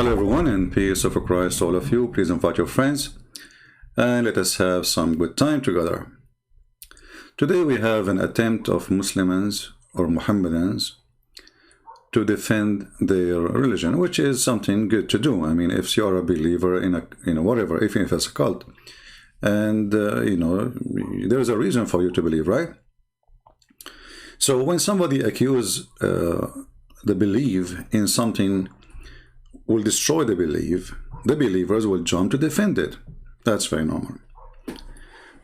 Hello everyone, and peace of Christ to all of you. Please invite your friends and let us have some good time together. Today we have an attempt of Muslims or Mohammedans to defend their religion, which is something good to do. I mean, if you are a believer in a whatever, even if it's a cult, and there's a reason for you to believe, right? So when somebody accuses the belief in something will destroy the belief, the believers will jump to defend it. That's very normal.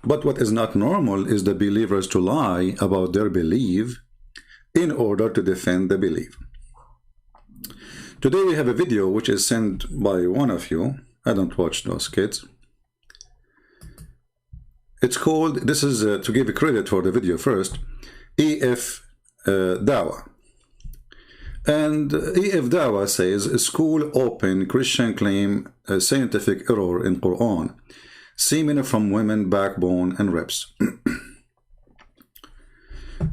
But what is not normal is the believers to lie about their belief in order to defend the belief. Today we have a video which is sent by one of you. I don't watch those kids. It's called, this is to give credit for the video first, EFDawah. And EFDawah says, school open, Christian claim a scientific error in Qur'an, semen from women, backbone and ribs.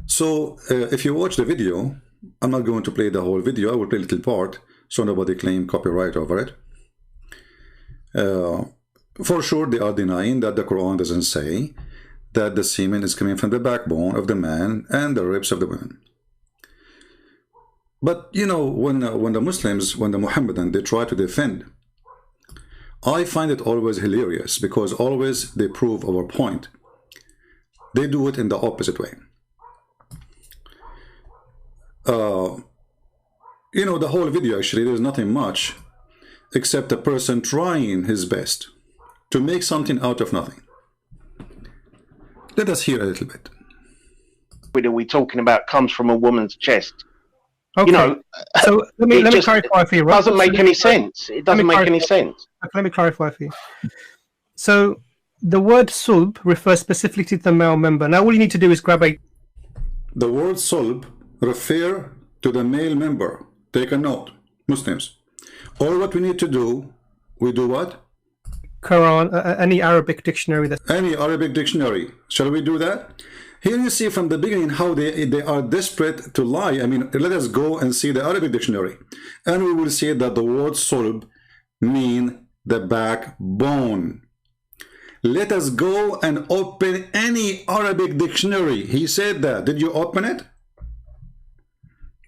So if you watch the video, I'm not going to play the whole video, I will play a little part so nobody claim copyright over it. For sure they are denying that the Quran doesn't say that the semen is coming from the backbone of the man and the ribs of the women. But you know, when the Muslims, when the Mohammedan, they try to defend, I find it always hilarious because always they prove our point. They do it in the opposite way. You know, the whole video actually, there's nothing much except a person trying his best to make something out of nothing. Let us hear a little bit. What are we talking about comes from a woman's chest. Okay. You know, so let me clarify for you. It doesn't make any sense. It doesn't make any sense. Let me clarify for you. So the word sulb refers specifically to the male member. Now all you need to do is grab a... The word sulb refer to the male member. Take a note, Muslims. All what we need to do, we do what? Quran, any Arabic dictionary. Any Arabic dictionary. Shall we do that? Here you see from the beginning how they are desperate to lie. I mean, let us go and see the Arabic dictionary. And we will see that the word sulb mean the backbone. Let us go and open any Arabic dictionary. He said that. Did you open it?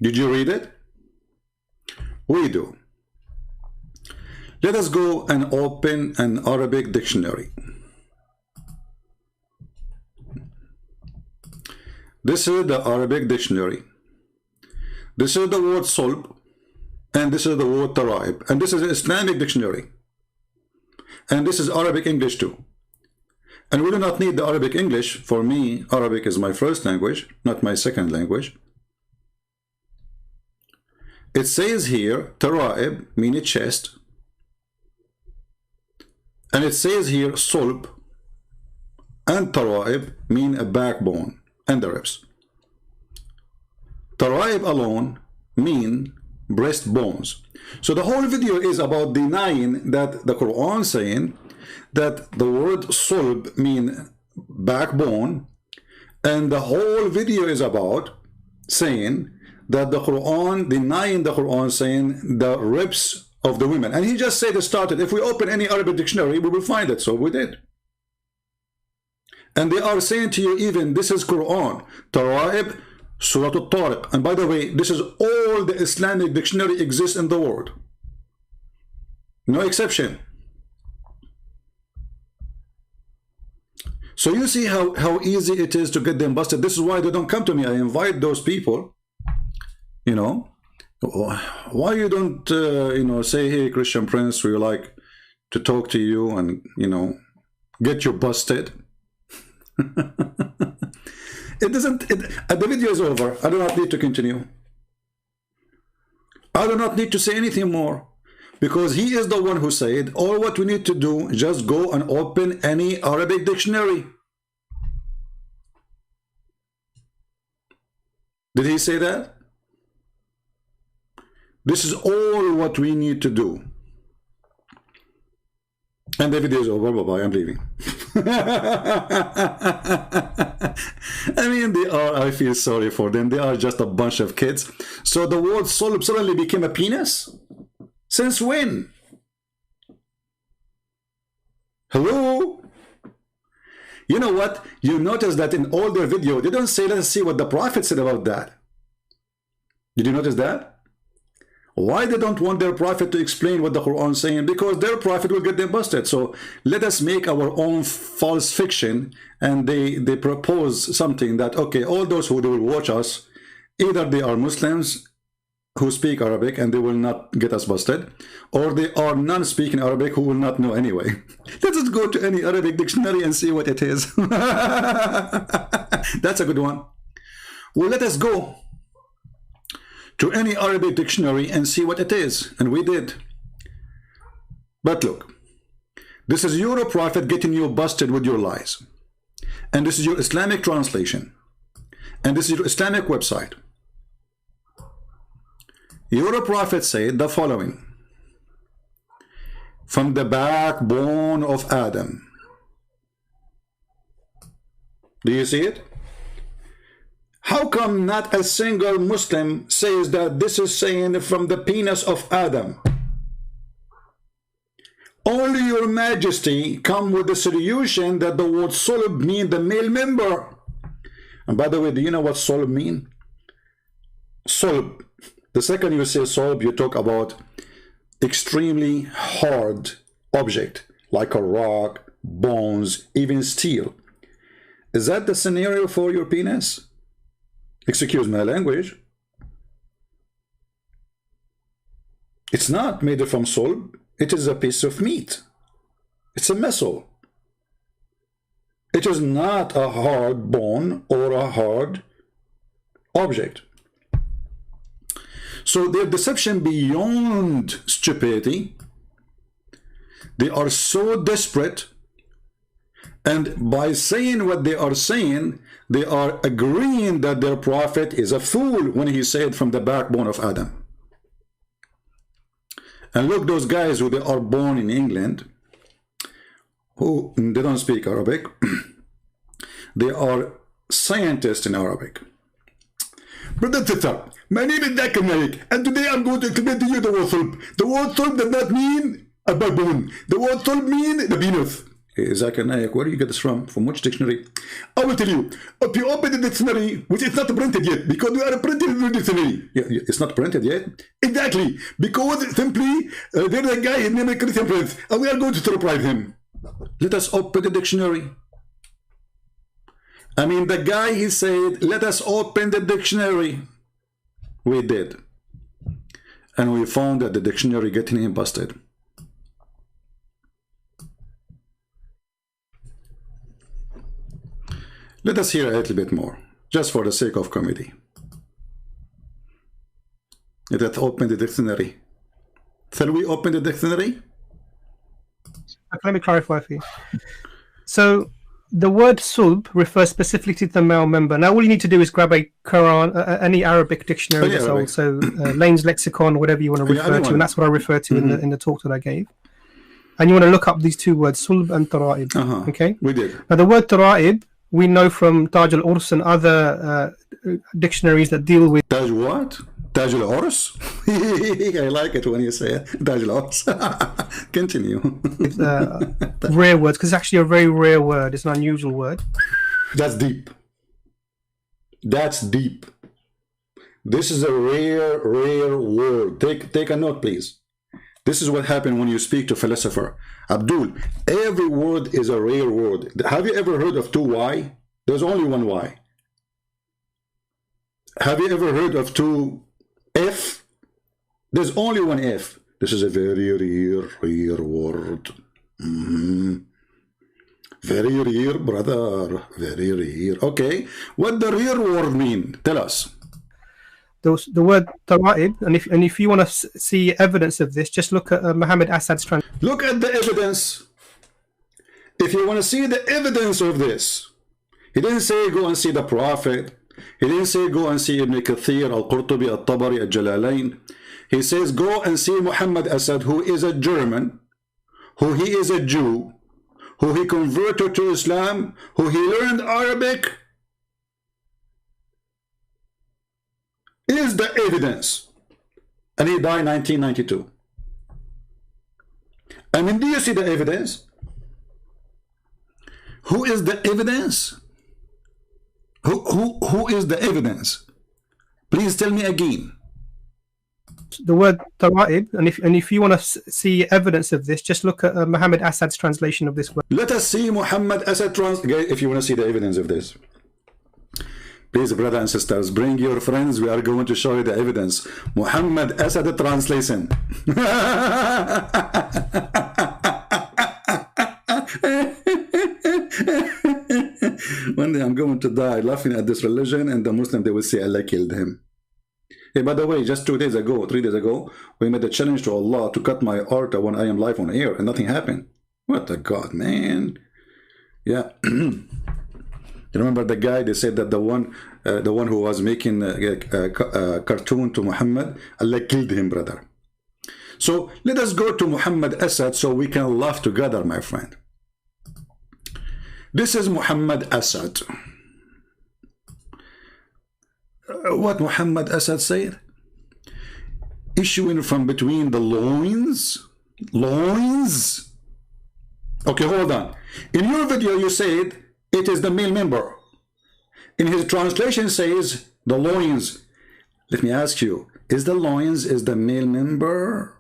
Did you read it? We do. Let us go and open an Arabic dictionary. This is the Arabic dictionary. This is the word sulb, and this is the word taraib, and this is an Islamic dictionary. And this is Arabic English too. And we do not need the Arabic English. For me, Arabic is my first language, not my second language. It says here, taraib, meaning chest. And it says here, sulb, and taraib, mean a backbone and the ribs. Taraib alone mean breastbones. So the whole video is about denying that the Quran saying that the word sulb mean backbone, and the whole video is about saying that the Quran, denying the Quran saying the ribs of the women. And he just said it started, if we open any Arabic dictionary, we will find it. So we did. And they are saying to you, even this is Quran, Taraib, Surah Al-Tariq. And by the way, this is all the Islamic dictionary exists in the world. No exception. So you see how easy it is to get them busted. This is why they don't come to me. I invite those people, you know. Why you don't, say, hey, Christian Prince, we like to talk to you and, get you busted. The video is over. I do not need to continue. I do not need to say anything more because he is the one who said all what we need to do, just go and open any Arabic dictionary. Did he say that? This is all what we need to do. And the video is over. Bye-bye. I'm leaving. I mean, I feel sorry for them. They are just a bunch of kids. So the word sulb suddenly became a penis? Since when? Hello? You know what? You notice that in all their video, they don't say, let's see what the Prophet said about that. Did you notice that? Why they don't want their Prophet to explain what the Quran is saying? Because their Prophet will get them busted. So let us make our own false fiction, and they propose something that, okay, all those who will watch us, either they are Muslims who speak Arabic and they will not get us busted, or they are non-speaking Arabic who will not know anyway. Let us go to any Arabic dictionary and see what it is. That's a good one. Well, let us go to any Arabic dictionary and see what it is. And we did. But look, this is your Prophet getting you busted with your lies. And this is your Islamic translation. And this is your Islamic website. Your Prophet said the following: from the backbone of Adam. Do you see it? How come not a single Muslim says that this is saying from the penis of Adam? Only your Majesty come with the solution that the word sulb mean the male member. And by the way, do you know what sulb mean? Sulb. The second you say sulb, you talk about extremely hard object, like a rock, bones, even steel. Is that the scenario for your penis? Excuse my language. It's not made from sulb. It is a piece of meat. It's a missile. It is not a hard bone or a hard object. So their deception beyond stupidity. They are so desperate, and by saying what they are saying, they are agreeing that their Prophet is a fool when he said from the backbone of Adam. And look, those guys who they are born in England, who they don't speak Arabic, they are scientists in Arabic. Brother Tita, my name is Dr. Malik, and today I'm going to explain to you the word sulb. The word sulb does not mean a backbone. The word sulb means the penis. Zakir Naik, where do you get this from? From which dictionary? I will tell you. If you open the dictionary, which is not printed yet, because we are printing the dictionary. Yeah, it's not printed yet? Exactly. Because simply, there's a guy, his name is Christian Prince, and we are going to surprise him. Let us open the dictionary. I mean, the guy, he said, let us open the dictionary. We did. And we found that the dictionary getting him busted. Let us hear a little bit more, just for the sake of comedy. Let us open the dictionary. Shall we open the dictionary? Let me clarify for you. So, the word sulb refers specifically to the male member. Now, all you need to do is grab a Quran, any Arabic dictionary that's old, so Lane's Lexicon, whatever you want to refer to, and that's what I refer to in the talk that I gave. And you want to look up these two words, sulb and tara'ib. Okay? We did. Now, the word tara'ib, we know from Taj al-Urs and other dictionaries that deal with... Taj what? Taj al-Urs? I like it when you say it. Taj al-Urs. Continue. Rare words, because it's actually a very rare word. It's an unusual word. That's deep. That's deep. This is a rare word. Take a note, please. This is what happened when you speak to a philosopher. Abdul, every word is a rare word. Have you ever heard of 2Y? There's only one Y. Have you ever heard of 2F? There's only one F. This is a very rare word. Very rare, brother. Very rare. Okay. What the rare word mean? Tell us. The word tara'ib, and if you want to see evidence of this, just look at Muhammad Assad's translation. Look at the evidence. If you want to see the evidence of this, he didn't say go and see the Prophet. He didn't say go and see Ibn Kathir, Al-Qurtubi, Al-Tabari, Al-Jalalain. He says go and see Muhammad Assad, who is a German, who he is a Jew, who he converted to Islam, who he learned Arabic. Is the evidence. And he died in 1992. I mean, do you see the evidence? Who is the evidence? Who is the evidence? Please tell me again. The word tara'ib, and if you want to see evidence of this, just look at Muhammad Assad's translation of this word. Let us see Muhammad Assad if you want to see the evidence of this. Please, brothers and sisters, bring your friends. We are going to show you the evidence. Muhammad Assad translation. One day I'm going to die laughing at this religion, and the Muslim, they will say Allah killed him. Hey, by the way, just 2 days ago, 3 days ago, we made a challenge to Allah to cut my aorta when I am live on air, and nothing happened. What a God, man. Yeah. You remember the guy, they said that the one who was making a cartoon to Muhammad, Allah killed him, brother. So let us go to Muhammad Assad so we can laugh together, my friend. This is Muhammad Assad. What Muhammad Assad said? Issuing from between the loins. Loins? Okay, hold on. In your video, you said it is the male member. In his translation says the loins. Let me ask you, is the loins is the male member?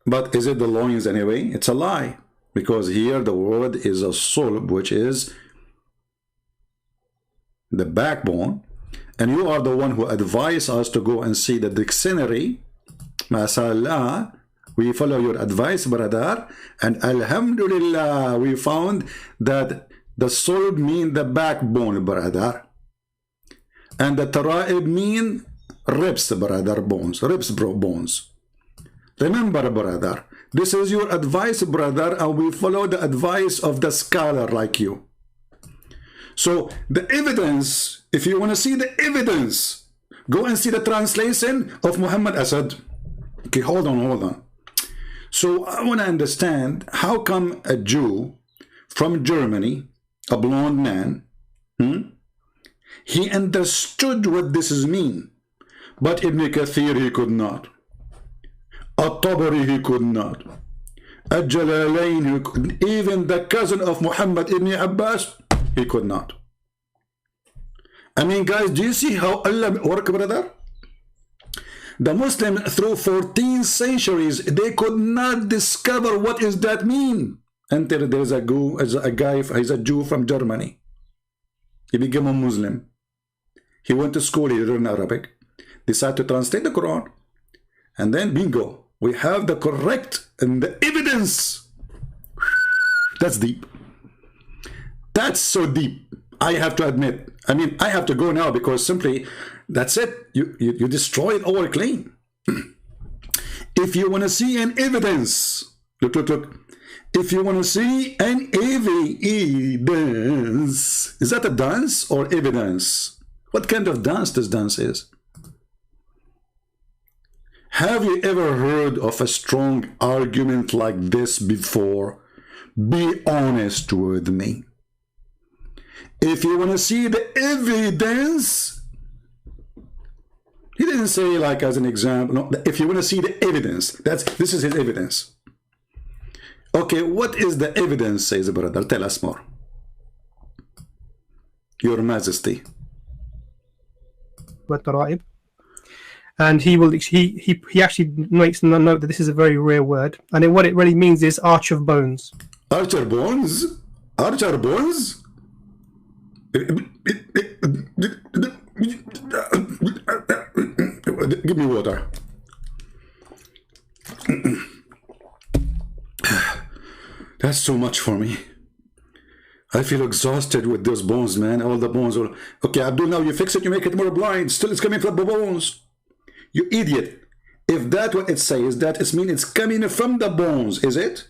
But is it the loins anyway? It's a lie. Because here the word is a sulb, which is the backbone. And you are the one who advised us to go and see the dictionary. Mashallah. We follow your advice, brother, and alhamdulillah, we found that the sulb mean the backbone, brother, and the tara'ib mean ribs, brother, bones, ribs, bro, bones. Remember, brother, this is your advice, brother, and we follow the advice of the scholar like you. So the evidence, if you want to see the evidence, go and see the translation of Muhammad Assad. Okay, hold on. So I want to understand, how come a Jew from Germany, a blonde man, he understood what this is mean, but Ibn Kathir, he could not. At-Tabari, he could not. Al-Jalalain, he could, even the cousin of Muhammad ibn Abbas, he could not. I mean, guys, do you see how Allah works, brother? The Muslim, through 14 centuries, they could not discover what is that mean until there is a guy, he's a Jew from Germany. He became a Muslim. He went to school, he learned Arabic, decided to translate the Quran, and then bingo, we have the correct and the evidence. That's deep. That's so deep. I have to admit. I mean, I have to go now because simply, that's it. You destroyed our claim. If you want to see an evidence, look. If you want to see an evidence, is that a dance or evidence? What kind of dance this dance is? Have you ever heard of a strong argument like this before? Be honest with me. If you want to see the evidence, he didn't say like as an example. No, if you want to see the evidence, this is his evidence. Okay, what is the evidence, says the brother? Tell us more. Your Majesty. And he actually makes a note that this is a very rare word, and what it really means is arch of bones. Archer bones? Archer bones? Give me water. That's too much for me. I feel exhausted with those bones, man. All the bones are... Okay, Abdul, now you fix it, you make it more blind. Still it's coming from the bones. You idiot. If that's what it says, that it means it's coming from the bones, is it?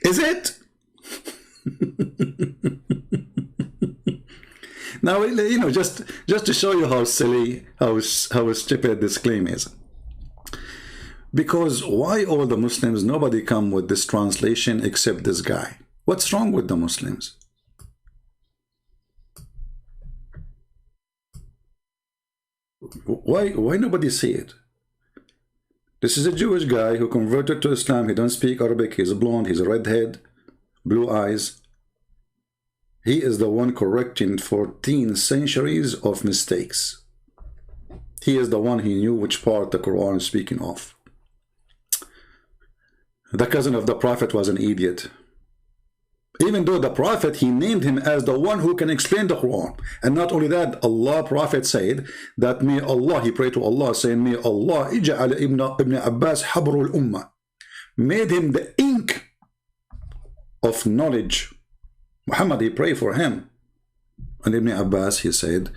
Is it? Now, you know, just to show you how silly, how stupid this claim is. Because why all the Muslims, nobody come with this translation except this guy? What's wrong with the Muslims? Why nobody see it? This is a Jewish guy who converted to Islam. He don't speak Arabic. He's a blonde. He's a redhead, blue eyes. He is the one correcting 14 centuries of mistakes. He is the one he knew which part the Quran is speaking of. The cousin of the Prophet was an idiot. Even though the Prophet, he named him as the one who can explain the Quran. And not only that, Allah Prophet said that may Allah, he prayed to Allah saying, may Allah ij'al ibn Abbas habrul ummah, made him the ink of knowledge. Muhammad, he prayed for him. And Ibn Abbas, he said,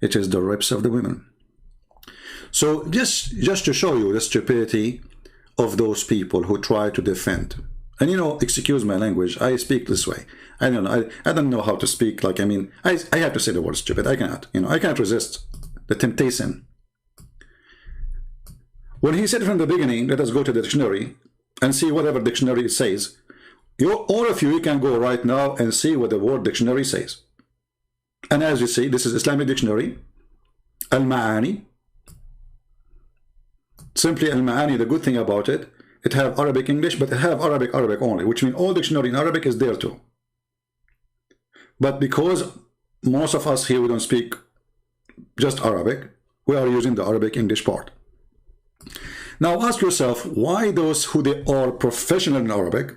it is the ribs of the women. So just to show you the stupidity of those people who try to defend. And you know, excuse my language, I speak this way. I don't know, I don't know how to speak. Like, I mean, I have to say the word stupid. I cannot, you know, I cannot resist the temptation. When he said from the beginning, let us go to the dictionary and see whatever dictionary says. All of you can go right now and see what the word dictionary says. And as you see, this is Islamic dictionary, Al-Ma'ani. Simply Al-Ma'ani, the good thing about it, it have Arabic English, but it have Arabic only, which means all dictionary in Arabic is there too. But because most of us here, we don't speak just Arabic, we are using the Arabic English part. Now ask yourself, why those who they are professional in Arabic,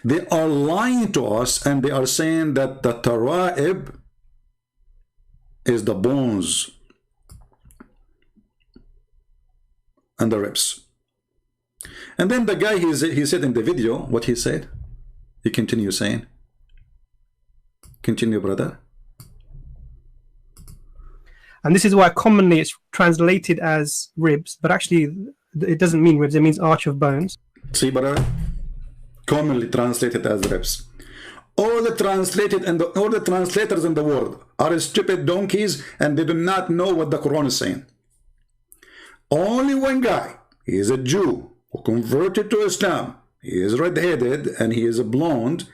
they are lying to us and they are saying that the tara'ib is the bones and the ribs. And then the guy, he said in the video, what he said, he continues saying, continue, brother. And this is why commonly it's translated as ribs, but actually it doesn't mean ribs, it means arch of bones. See, brother, commonly translated as ribs. All the translators in the world are stupid donkeys and they do not know what the Quran is saying. Only one guy, he is a Jew who converted to Islam. He is red-headed and he is a blonde.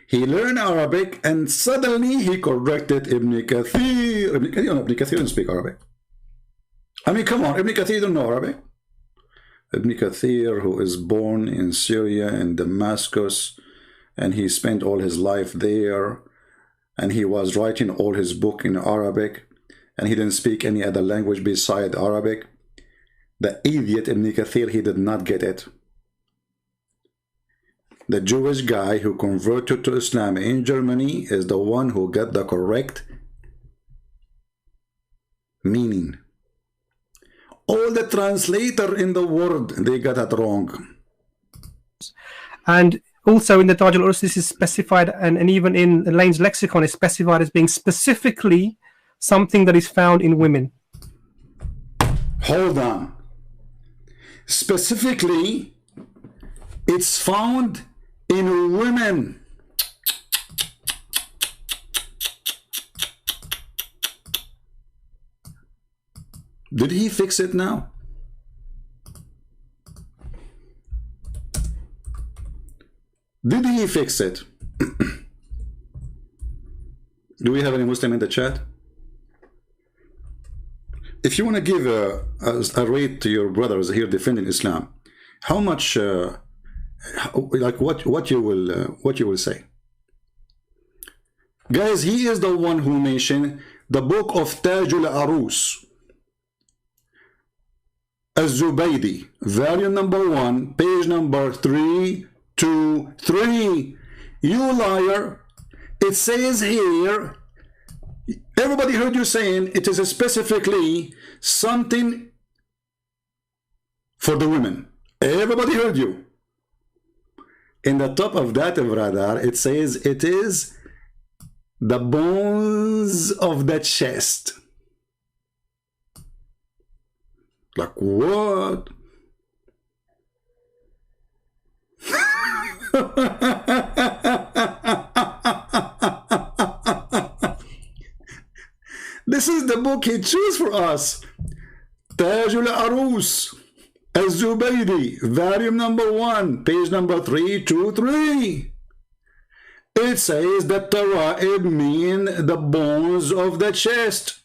He learned Arabic and suddenly he corrected Ibn Kathir. Ibn Kathir didn't speak Arabic. I mean, come on, Ibn Kathir don't know Arabic. Ibn Kathir, who is born in Syria, in Damascus, and he spent all his life there, and he was writing all his book in Arabic, and he didn't speak any other language beside Arabic. The idiot Ibn Kathir, he did not get it. The Jewish guy who converted to Islam in Germany is the one who got the correct meaning. All the translator in the world, they got it wrong. And also in the Taj al-Urus, this is specified, and even in Lane's lexicon, is specified as being specifically something that is found in women. Hold on. Specifically, it's found in women. Did he fix it now? Did he fix it? Do we have any Muslim in the chat? If you want to give a rate to your brothers here defending Islam, how much, like what you will say? Guys, he is the one who mentioned the book of Taj al-Arus, Az-Zubaydi, volume number 1, page number 323. You liar! It says here, everybody heard you saying it is specifically something for the women. Everybody heard you. In the top of that, brother, it says it is the bones of the chest. Like what? This is the book he chose for us. Taj al-Arus, Az-Zubaydi, volume number 1, page number 323. It says that Tara'ib mean the bones of the chest.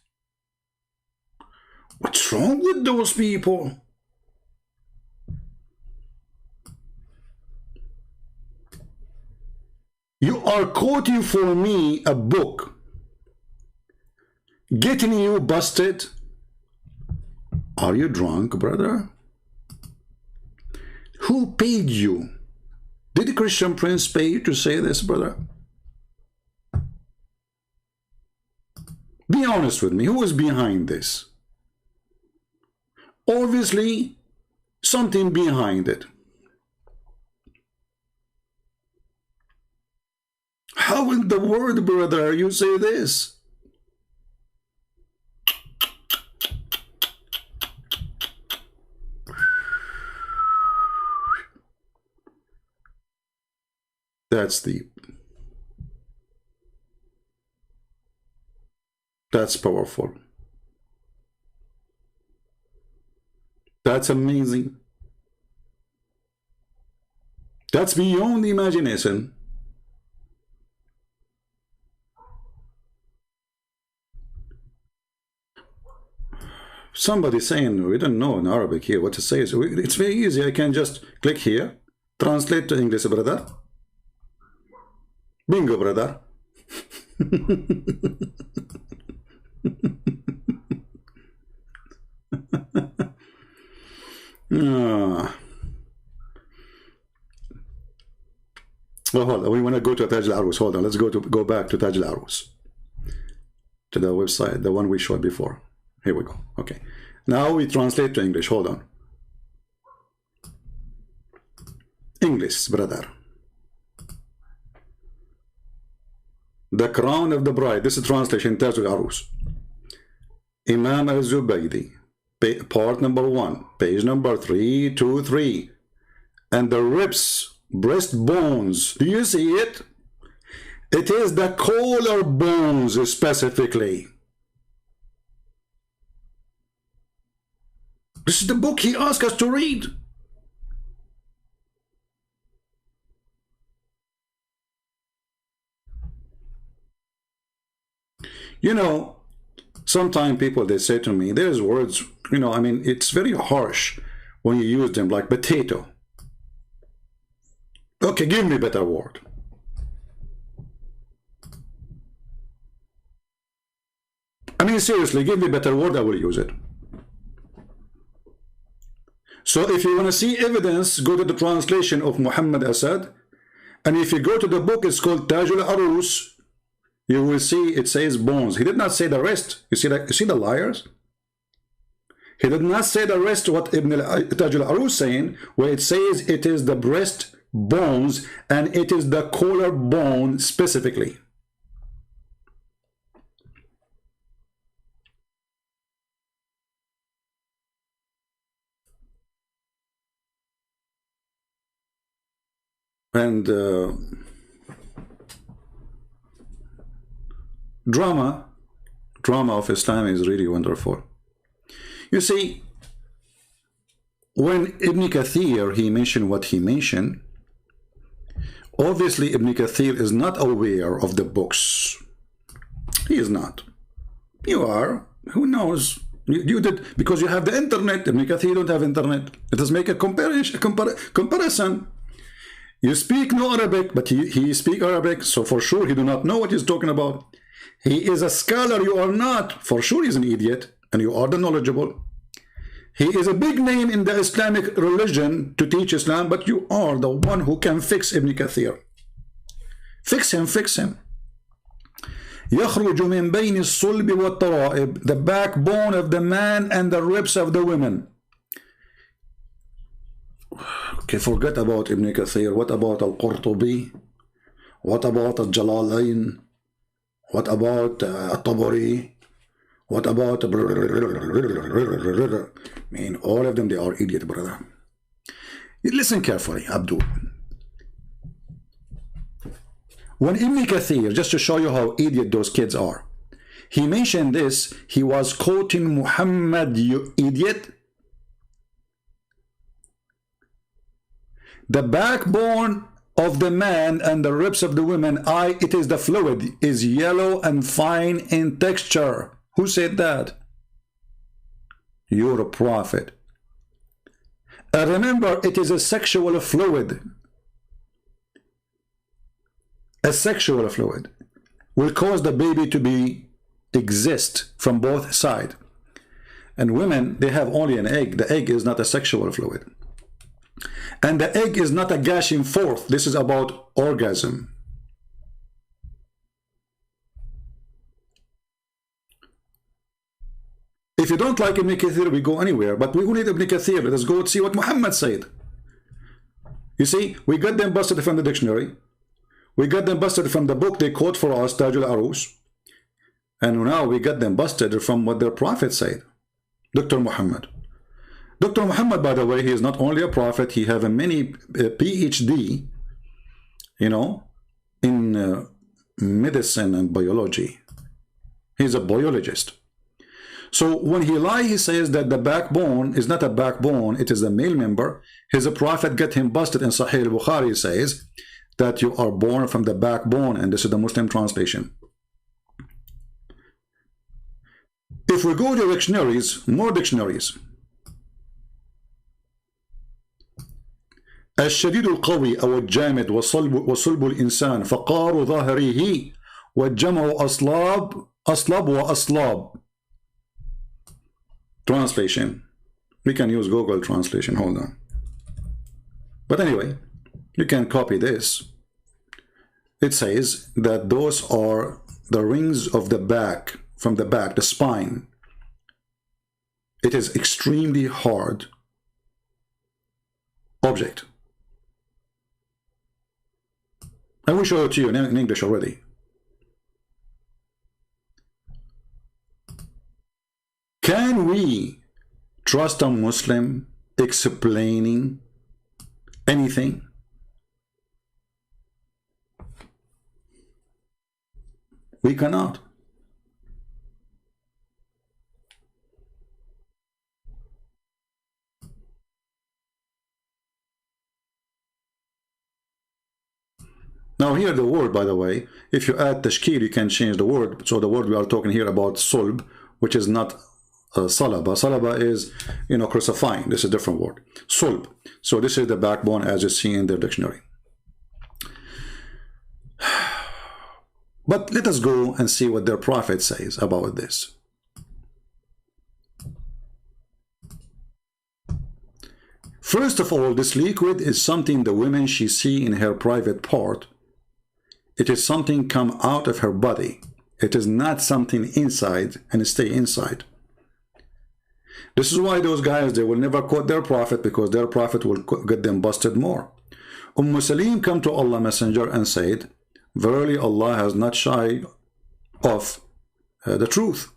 What's wrong with those people? You are quoting for me a book, getting you busted. Are you drunk, brother? Who paid you? Did the Christian Prince pay you to say this, brother? Be honest with me. Who is behind this? Obviously, something behind it. How in the world, brother, you say this? That's deep. That's powerful. That's amazing. That's beyond imagination. Somebody saying we don't know in Arabic here what to say. So it's very easy. I can just click here, translate to English, brother. Bingo, brother. Well, hold on. We want to go to Taj al-Arus. Hold on. Let's go back to Taj al-Arus, to the website, the one we showed before. Here we go. Okay. Now we translate to English. Hold on. English, brother. The crown of the bride. This is translation, Taj al-Arus. Imam al-Zubaydi, part number 1, page number 323. And the ribs, breastbones. Do you see it? It is the collarbones specifically. This is the book he asked us to read. You know, sometimes people, they say to me, there's words, you know, I mean, it's very harsh when you use them, like potato. Okay, give me a better word. I mean, seriously, give me a better word, I will use it. So if you want to see evidence, go to the translation of Muhammad Asad. And if you go to the book, it's called Taj al-Arus. You will see it says bones. He did not say the rest. You see the liars? He did not say the rest what Ibn Taj al-Arus saying, where it says it is the breast bones and it is the collarbone specifically. And drama of Islam is really wonderful. You see, when Ibn Kathir, he mentioned what he mentioned, obviously Ibn Kathir is not aware of the books. He is not. You are. Who knows? You did, because you have the internet. Ibn Kathir don't have internet. Let us make a comparison. You speak no Arabic, but he speak Arabic, so for sure he do not know what he's talking about. He is a scholar, you are not. For sure he's an idiot, and you are the knowledgeable. He is a big name in the Islamic religion to teach Islam, but you are the one who can fix Ibn Kathir. Fix him, fix him. يخرج من بين الصلب والترائب, the backbone of the man and the ribs of the women. Okay, forget about Ibn Kathir. What about Al-Qurtubi? What about Al-Jalalain? What about Al-Tabari? What about... I mean, all of them, they are idiot, brother. Listen carefully, Abdul. When Ibn Kathir, just to show you how idiot those kids are, he mentioned this, he was quoting Muhammad, you idiot. The backbone of the man and the ribs of the women, it is the fluid, is yellow and fine in texture. Who said that? You're a prophet. Remember, it is a sexual fluid. a sexual fluid will cause the baby to be exist from both sides. And women, they have only an egg. The egg is not a sexual fluid. And the egg is not a gushing forth. This is about orgasm. If you don't like Ibn Kathir, we go anywhere. But we need Ibn Kathir. Let us go see what Muhammad said. You see, we got them busted from the dictionary. We got them busted from the book they quote for us, Taj al-Arus. And now we got them busted from what their prophet said. Dr. Muhammad. Dr. Muhammad, by the way, he is not only a prophet, he have a many PhD, you know, in medicine and biology. He's a biologist. So when he lies, he says that the backbone is not a backbone, it is a male member. His prophet get him busted in Sahih al-Bukhari, says that you are born from the backbone, and this is the Muslim translation. If we go to dictionaries, more dictionaries. الشديد القوي أو الجامد وصلب الإنسان فقار ظاهره والجمع أصلاب وأصلاب. Translation. We can use Google translation. Hold on. But anyway, you can copy this. It says that those are the rings of the back, from the back, the spine. It is extremely hard object. I will show it to you in English already. Can we trust a Muslim explaining anything? We cannot. Now here the word, by the way, if you add tashkil, you can change the word. So the word we are talking here about sulb, which is not salaba. Salaba is, you know, crucifying. This is a different word. Sulb. So this is the backbone as you see in their dictionary. But let us go and see what their prophet says about this. First of all, this liquid is something the women she see in her private part. It is something come out of her body. It is not something inside and stay inside. This is why those guys, they will never quote their prophet, because their prophet will get them busted more. Salim come to Allah Messenger and said, verily Allah has not shy of the truth.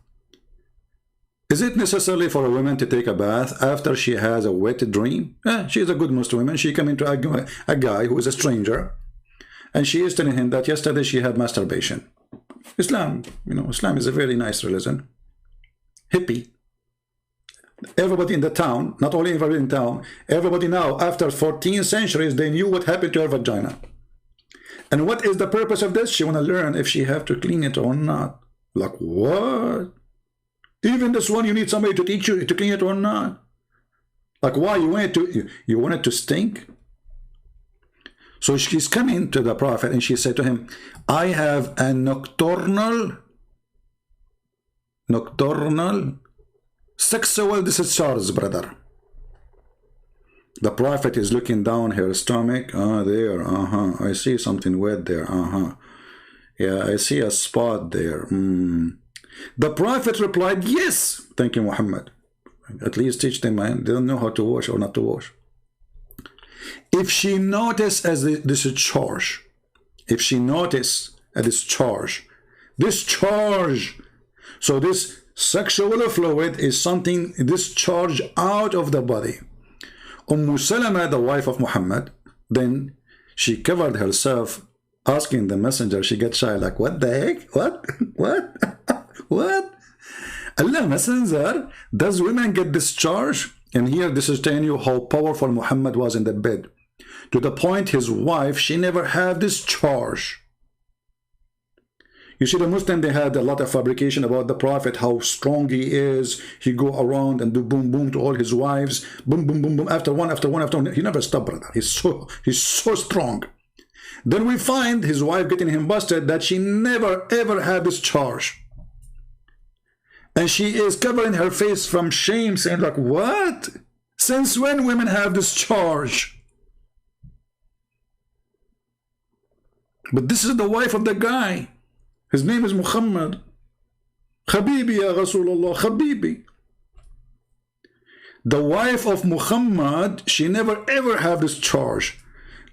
Is it necessary for a woman to take a bath after she has a wet dream? She is a good Muslim woman. She come into a guy who is a stranger, and she is telling him that yesterday she had masturbation. Islam, you know, Islam is a very nice religion. Hippie. Everybody in the town, not only everybody in town, everybody now, after 14 centuries, they knew what happened to her vagina. And what is the purpose of this? She want to learn if she have to clean it or not. Like, what? Even this one, you need somebody to teach you to clean it or not. Like, why? You want it to stink? So she's coming to the prophet and she said to him, I have a nocturnal sexual discharge, brother. The prophet is looking down her stomach. There, I see something wet there. Yeah, I see a spot there. The prophet replied, yes. Thank you, Muhammad. At least teach them, man. They don't know how to wash or not to wash. If she noticed as this charge, if she noticed a discharge, so this sexual fluid is something discharged out of the body. Salama, the wife of Muhammad, then she covered herself, asking the messenger. She gets shy, like, what the heck? What? What? Allah Messenger, does women get discharged? And here this is telling you how powerful Muhammad was in the bed, to the point his wife, she never had discharge. You see, the Muslim, they had a lot of fabrication about the prophet, how strong he is. He go around and do boom boom to all his wives, boom boom boom boom, after one. He never stopped, brother. He's so strong. Then we find his wife getting him busted that she never ever had this charge. And she is covering her face from shame, saying like, what? Since when women have this charge? But this is the wife of the guy. His name is Muhammad. Habibi ya Rasulullah, Habibi. The wife of Muhammad, she never ever had this charge.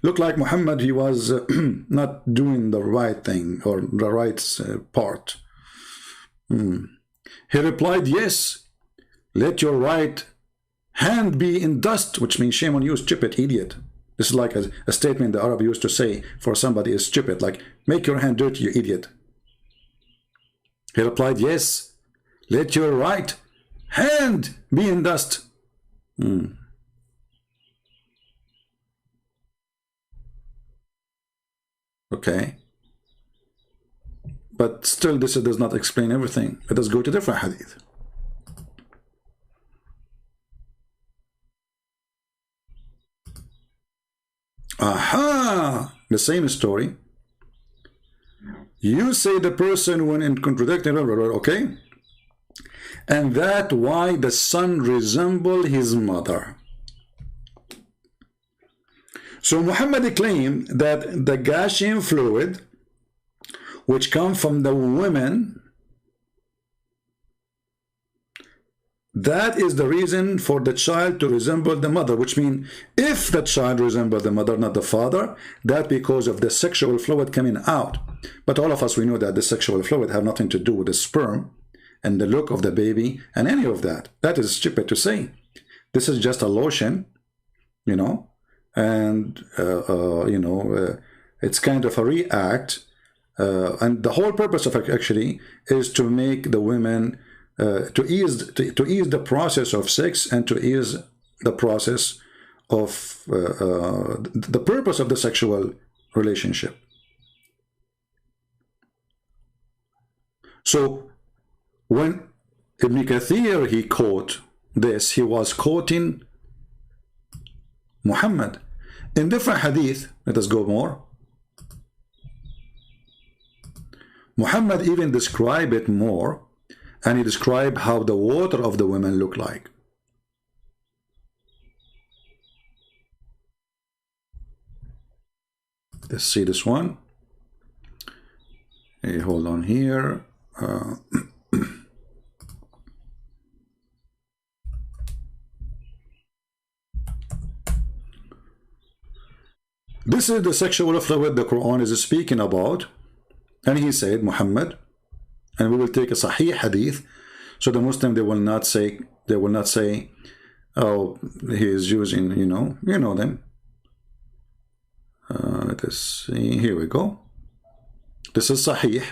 Looked like Muhammad, he was not doing the right thing or the right part. He replied, yes, let your right hand be in dust, which means shame on you, stupid idiot. This is like a statement the Arab used to say for somebody is stupid, like, make your hand dirty, you idiot. He replied, yes, let your right hand be in dust. Okay. But still, this does not explain everything. Let us go to different hadith. Aha! The same story. You say the person when in contradicting, okay? And that why the son resembled his mother. So Muhammad claimed that the gushing fluid which come from the women, that is the reason for the child to resemble the mother, which means if the child resembles the mother, not the father, that because of the sexual fluid coming out. But all of us, we know that the sexual fluid have nothing to do with the sperm and the look of the baby and any of that. That is stupid to say. This is just a lotion, you know, and it's kind of a react, and the whole purpose of it actually is to make the women to ease the process of sex and to ease the process of the purpose of the sexual relationship. So when Ibn Kathir he quote this, he was quoting Muhammad. In different hadith, let us go more. Muhammad even described it more, and he described how the water of the women look like. Let's see this one. Hey, hold on here. This is the sexual fluid the Quran is speaking about, and he said Muhammad, and we will take a Sahih hadith, so the Muslim they will not say oh, he is using, you know them. Let us see, here we go. This is Sahih.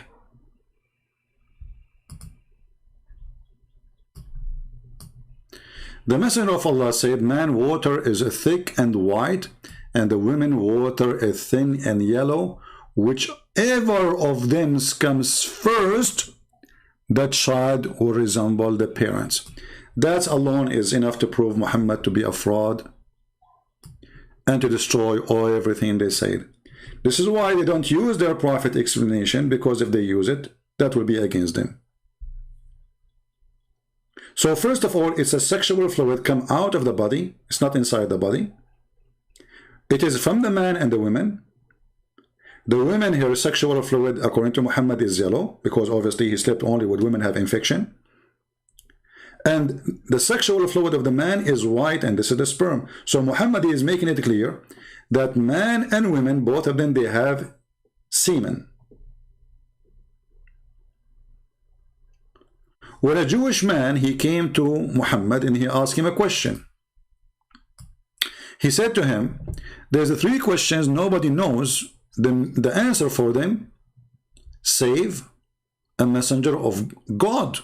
The Messenger of Allah said, man water is thick and white, and the women water is thin and yellow. Whichever of them comes first, the child will resemble the parents. That alone is enough to prove Muhammad to be a fraud and to destroy everything they said. This is why they don't use their prophet explanation, because if they use it, that will be against them. So first of all, it's a sexual fluid come out of the body. It's not inside the body. It is from the man and the women. The women here, sexual fluid, according to Muhammad, is yellow, because obviously he slept only with women have infection. And the sexual fluid of the man is white, and this is the sperm. So Muhammad is making it clear that man and women, both of them, they have semen. When a Jewish man, he came to Muhammad and he asked him a question. He said to him, there's 3 questions nobody knows the answer for them, save a messenger of God.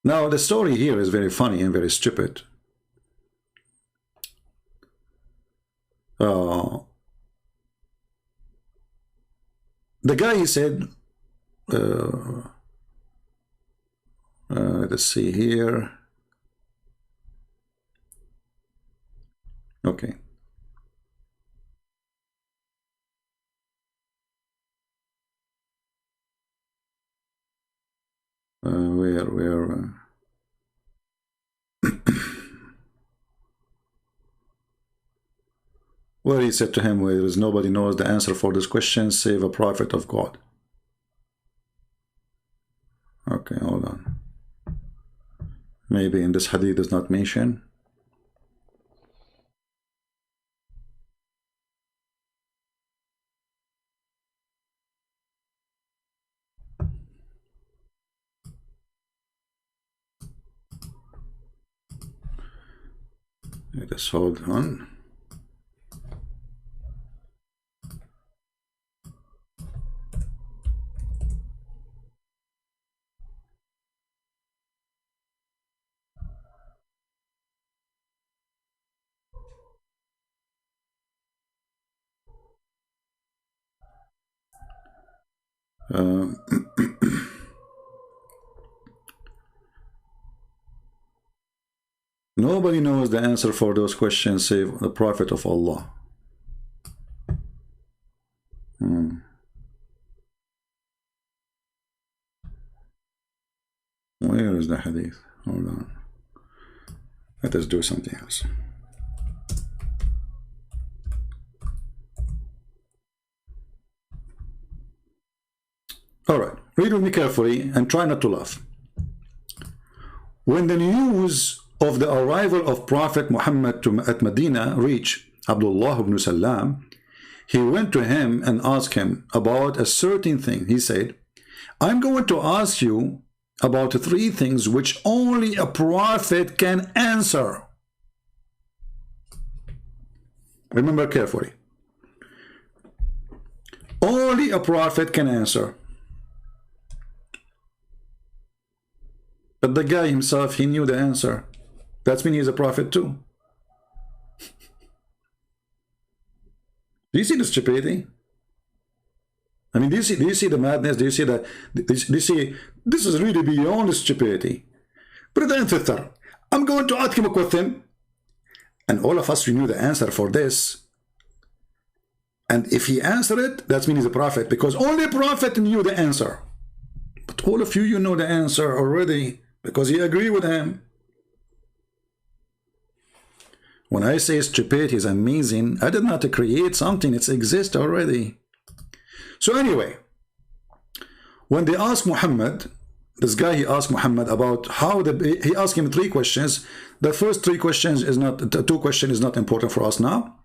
Now the story here is very funny and very stupid. The guy, he said, let's see here. Okay. Where? Where he said to him, "Where there is nobody knows the answer for this question save a prophet of God." Okay, hold on. Maybe in this hadith is not mentioned. Let us hold on. Nobody knows the answer for those questions save the Prophet of Allah. Where is the hadith? Hold on. Let us do something else. Alright, read with me carefully and try not to laugh. When the news of the arrival of Prophet Muhammad at Medina reached Abdullah ibn Salam, he went to him and asked him about a certain thing. He said, "I'm going to ask you about 3 things which only a prophet can answer." Remember carefully. Only a prophet can answer. But the guy himself, he knew the answer. That means he's a prophet too. Do you see the stupidity? I mean, do you see the madness? Do you see that? Do you see this is really beyond the stupidity? Brother and sister, I'm going to ask him a question, and all of us, we knew the answer for this. And if he answered it, that means he's a prophet, because only a prophet knew the answer. But all of you, you know the answer already, because you agree with him. When I say stupidity is amazing, I did not create something, it exists already. So anyway, when they asked Muhammad, this guy, he asked Muhammad about how he asked him 3 questions. The first 2 questions is not important for us now.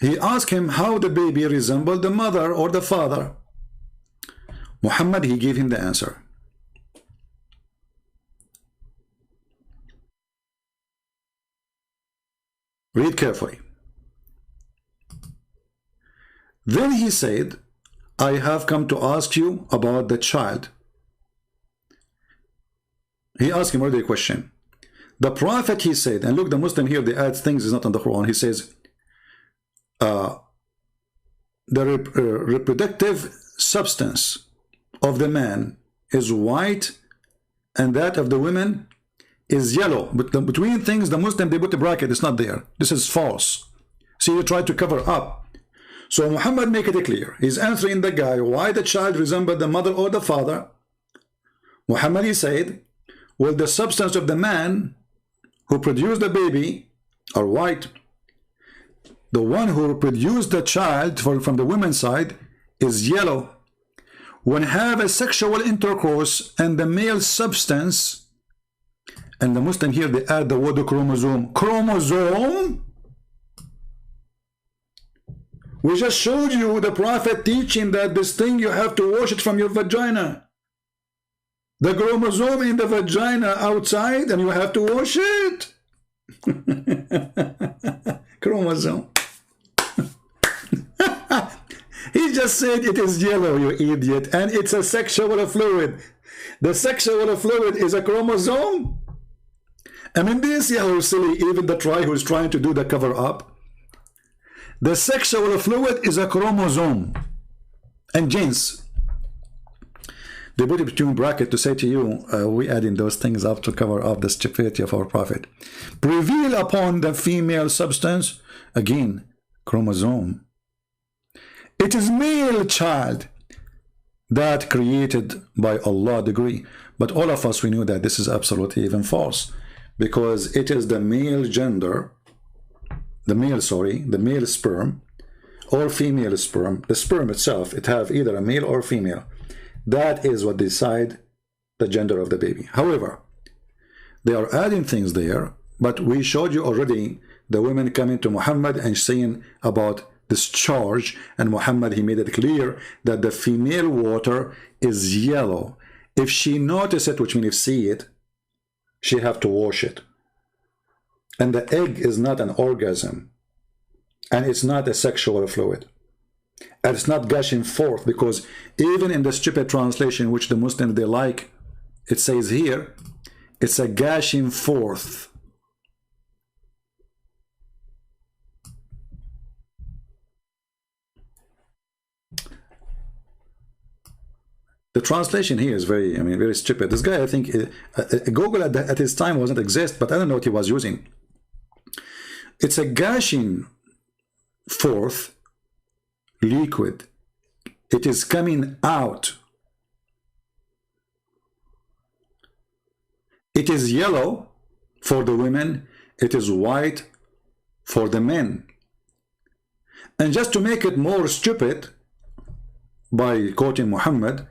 He asked him how the baby resembled the mother or the father. Muhammad, he gave him the answer. Read carefully. Then he said, "I have come to ask you about the child." He asked him already a question. The Prophet, he said, and look, the Muslim here, they add things is not on the Quran. He says, the reproductive substance of the man is white and that of the women is yellow. But between things, the Muslim, they put a bracket, it's not there. This is false. See, you try to cover up. So Muhammad make it clear. He's answering the guy why the child resembled the mother or the father. Muhammad, he said, well, the substance of the man who produced the baby are white. The one who produced the child from the women's side is yellow. When have a sexual intercourse and the male substance, and the Muslim here, they add the word chromosome. Chromosome? We just showed you the Prophet teaching that this thing, you have to wash it from your vagina. The chromosome in the vagina outside, and you have to wash it. Chromosome. He just said it is yellow, you idiot, and it's a sexual fluid. The sexual fluid is a chromosome. I mean, do you see how silly even the try who's trying to do the cover up? The sexual fluid is a chromosome. And gents, They put it between brackets to say to you, we adding those things up to cover up the stupidity of our prophet. Prevail upon the female substance, again, chromosome. It is male child that created by Allah degree. But all of us, we knew that this is absolutely even false, because it is the male gender, the male sperm, or female sperm. The sperm itself, it have either a male or female. That is what decide the gender of the baby. However, they are adding things there, but we showed you already the women coming to Muhammad and saying about discharge, and Muhammad, he made it clear that the female water is yellow. If she notice it, which means if see it, she have to wash it. And the egg is not an orgasm, and it's not a sexual fluid, and it's not gushing forth, because even in the stupid translation which the Muslims they like, it says here it's a gushing forth. The translation here is very, I mean, very stupid. This guy, I think, Google at his time wasn't exist, but I don't know what he was using. It's a gushing forth liquid. It is coming out. It is yellow for the women. It is white for the men. And just to make it more stupid, by quoting Muhammad,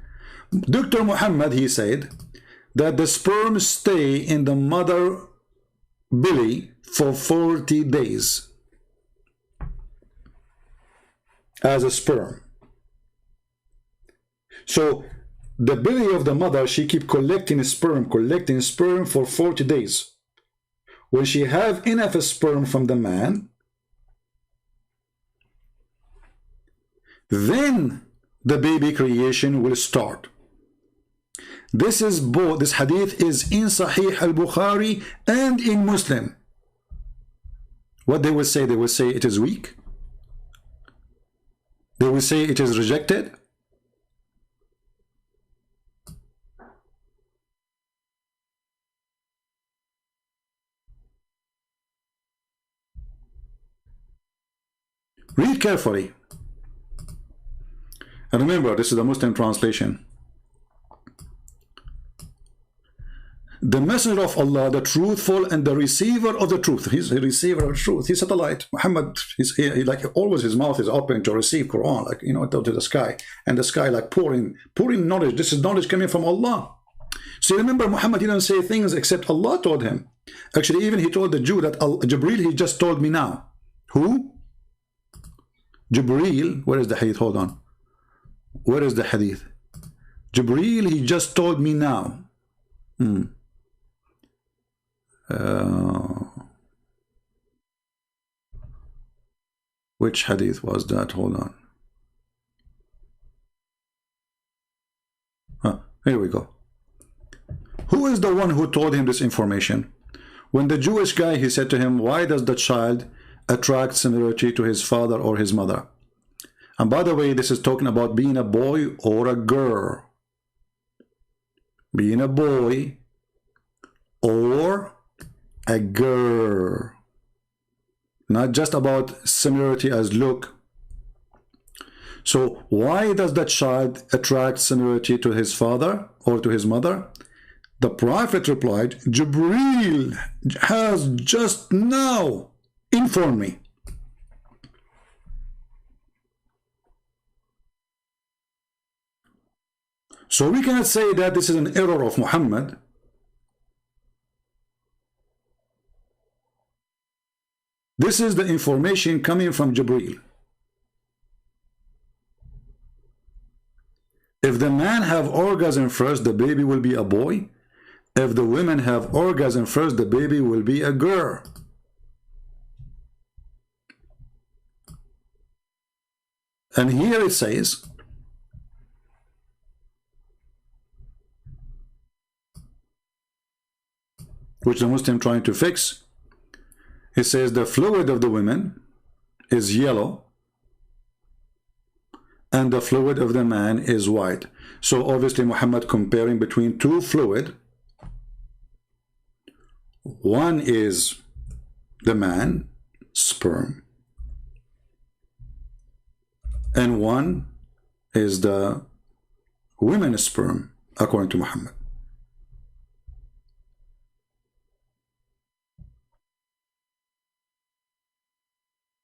Dr. Muhammad, he said that the sperm stay in the mother belly for 40 days as a sperm. So the belly of the mother, she keep collecting sperm for 40 days. When she have enough sperm from the man, then the baby creation will start. This is both, this hadith is in Sahih al-Bukhari and in Muslim. What they will say it is weak. They will say it is rejected. Read carefully. And remember, this is the Muslim translation. The messenger of Allah, the truthful and the receiver of the truth. He's a receiver of truth. He's satellite. Muhammad, he like always his mouth is open to receive Quran, like, you know, to the sky. And the sky like pouring knowledge. This is knowledge coming from Allah. So remember, Muhammad didn't say things except Allah told him. Actually, even he told the Jew that Jibreel, he just told me now. Who? Jibreel. Where is the hadith? Hold on. Where is the hadith? Jibreel, he just told me now. Which hadith was that? Hold on. Here we go. Who is the one who told him this information? When the Jewish guy, he said to him, why does the child attract similarity to his father or his mother? And by the way, this is talking about being a boy or a girl. Being a boy or a girl. Not just about similarity as look. So why does the child attract similarity to his father or to his mother? The Prophet replied, Jibreel has just now informed me. So we cannot say that this is an error of Muhammad. This is the information coming from Jibreel. If the man have orgasm first, the baby will be a boy. If the women have orgasm first, the baby will be a girl. And here it says, which the Muslim trying to fix, he says the fluid of the women is yellow and the fluid of the man is white. So obviously Muhammad comparing between two fluid. One is the man, sperm, and one is the women's sperm, according to Muhammad.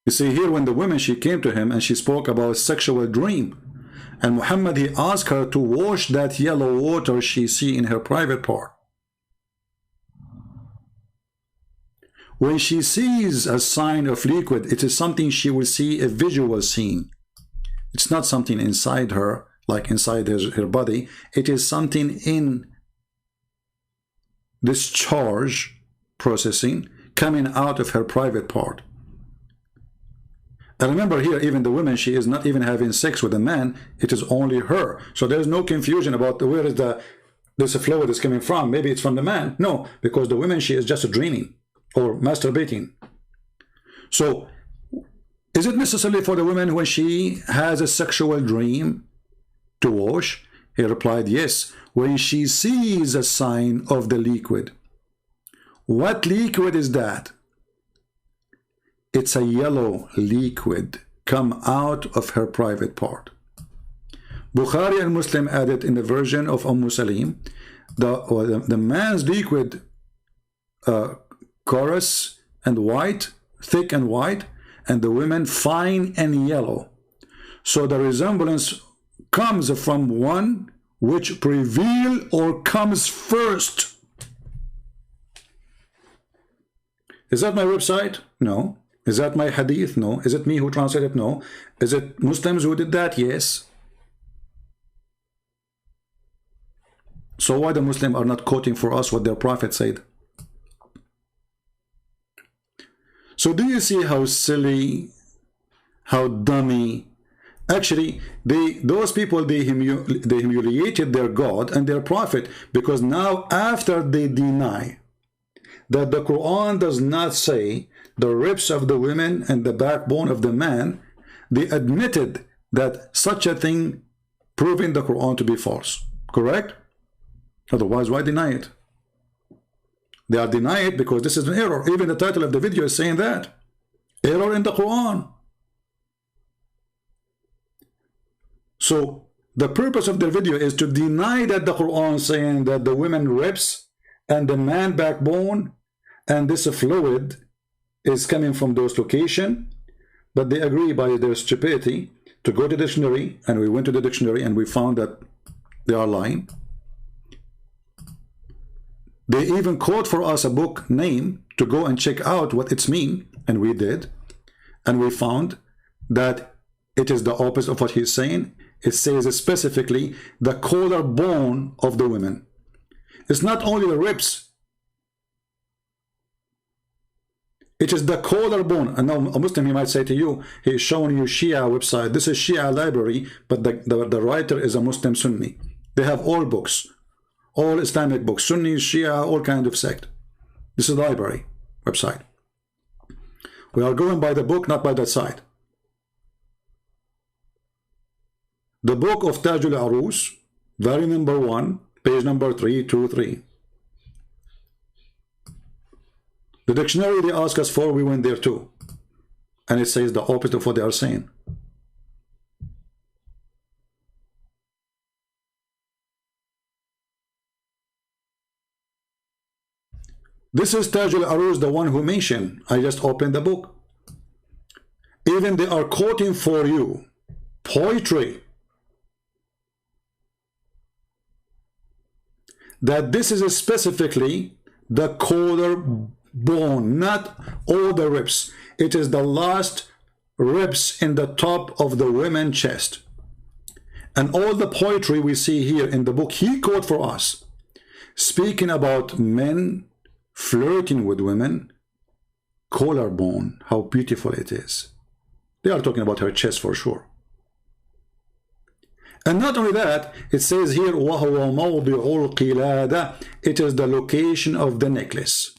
You see here, when the woman, she came to him and she spoke about sexual dream, and Muhammad, he asked her to wash that yellow water she see in her private part. When she sees a sign of liquid, it is something she will see, a visual scene. It's not something inside her, like inside her body. It is something in discharge processing coming out of her private part. And remember here, even the woman, she is not even having sex with a man. It is only her. So there's no confusion about where is this fluid is coming from. Maybe it's from the man. No, because the woman, she is just dreaming or masturbating. So is it necessary for the woman when she has a sexual dream to wash? He replied, yes, when she sees a sign of the liquid. What liquid is that? It's a yellow liquid come out of her private part. Bukhari and Muslim added in the version of Salim, the man's liquid coarse and white, thick and white, and the women fine and yellow. So the resemblance comes from one which prevail or comes first. Is that my website? No. Is that my hadith? No. Is it me who translated? No. Is it Muslims who did that? Yes. So why the Muslims are not quoting for us what their prophet said? So do you see how silly, how dummy? Actually, those people, they humiliated their God and their prophet, because now after they deny that the Quran does not say the ribs of the women and the backbone of the man, they admitted that such a thing proving the Quran to be false. Correct? Otherwise, why deny it? They are denying it because this is an error. Even the title of the video is saying that. Error in the Quran. So the purpose of the video is to deny that the Quran is saying that the women ribs and the man backbone and this fluid is coming from those locations, but they agree by their stupidity to go to the dictionary, and we went to the dictionary and we found that they are lying. They even quote for us a book name to go and check out what it's mean, and we did, and we found that it is the opposite of what he's saying. It says specifically the collarbone of the women. It's not only the ribs. It is the collarbone. And now a Muslim, he might say to you, he is showing you Shia website. This is Shia library, but the writer is a Muslim Sunni. They have all books, all Islamic books, Sunni, Shia, all kind of sect. This is the library website. We are going by the book, not by that site. The book of Tajul Arus, volume number 1, page number 323. The dictionary they ask us for, we went there too. And it says the opposite of what they are saying. This is Tajul Arus, the one who mentioned. I just opened the book. Even they are quoting for you poetry. That this is specifically the collarbone, not all the ribs. It is the last ribs in the top of the women's chest. And all the poetry we see here in the book he quote for us, speaking about men flirting with women, collarbone, how beautiful it is. They are talking about her chest for sure. And not only that, it says here, وَهُوَ مَوْضِعُ الْقِلَادَةِ. It is the location of the necklace.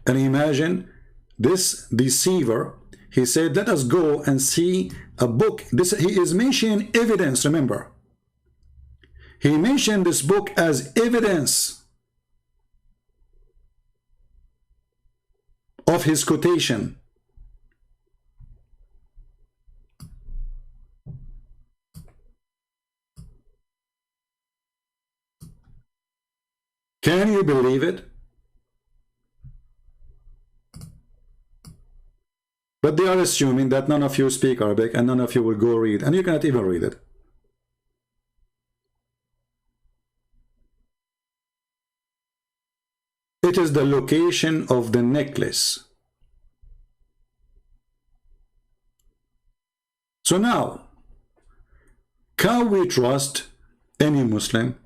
And imagine this deceiver, he said, let us go and see a book. This, he is mentioning evidence, remember. He mentioned this book as evidence of his quotation. Can you believe it? But they are assuming that none of you speak Arabic and none of you will go read, and you cannot even read it. It is the location of the necklace. So now, can we trust any Muslim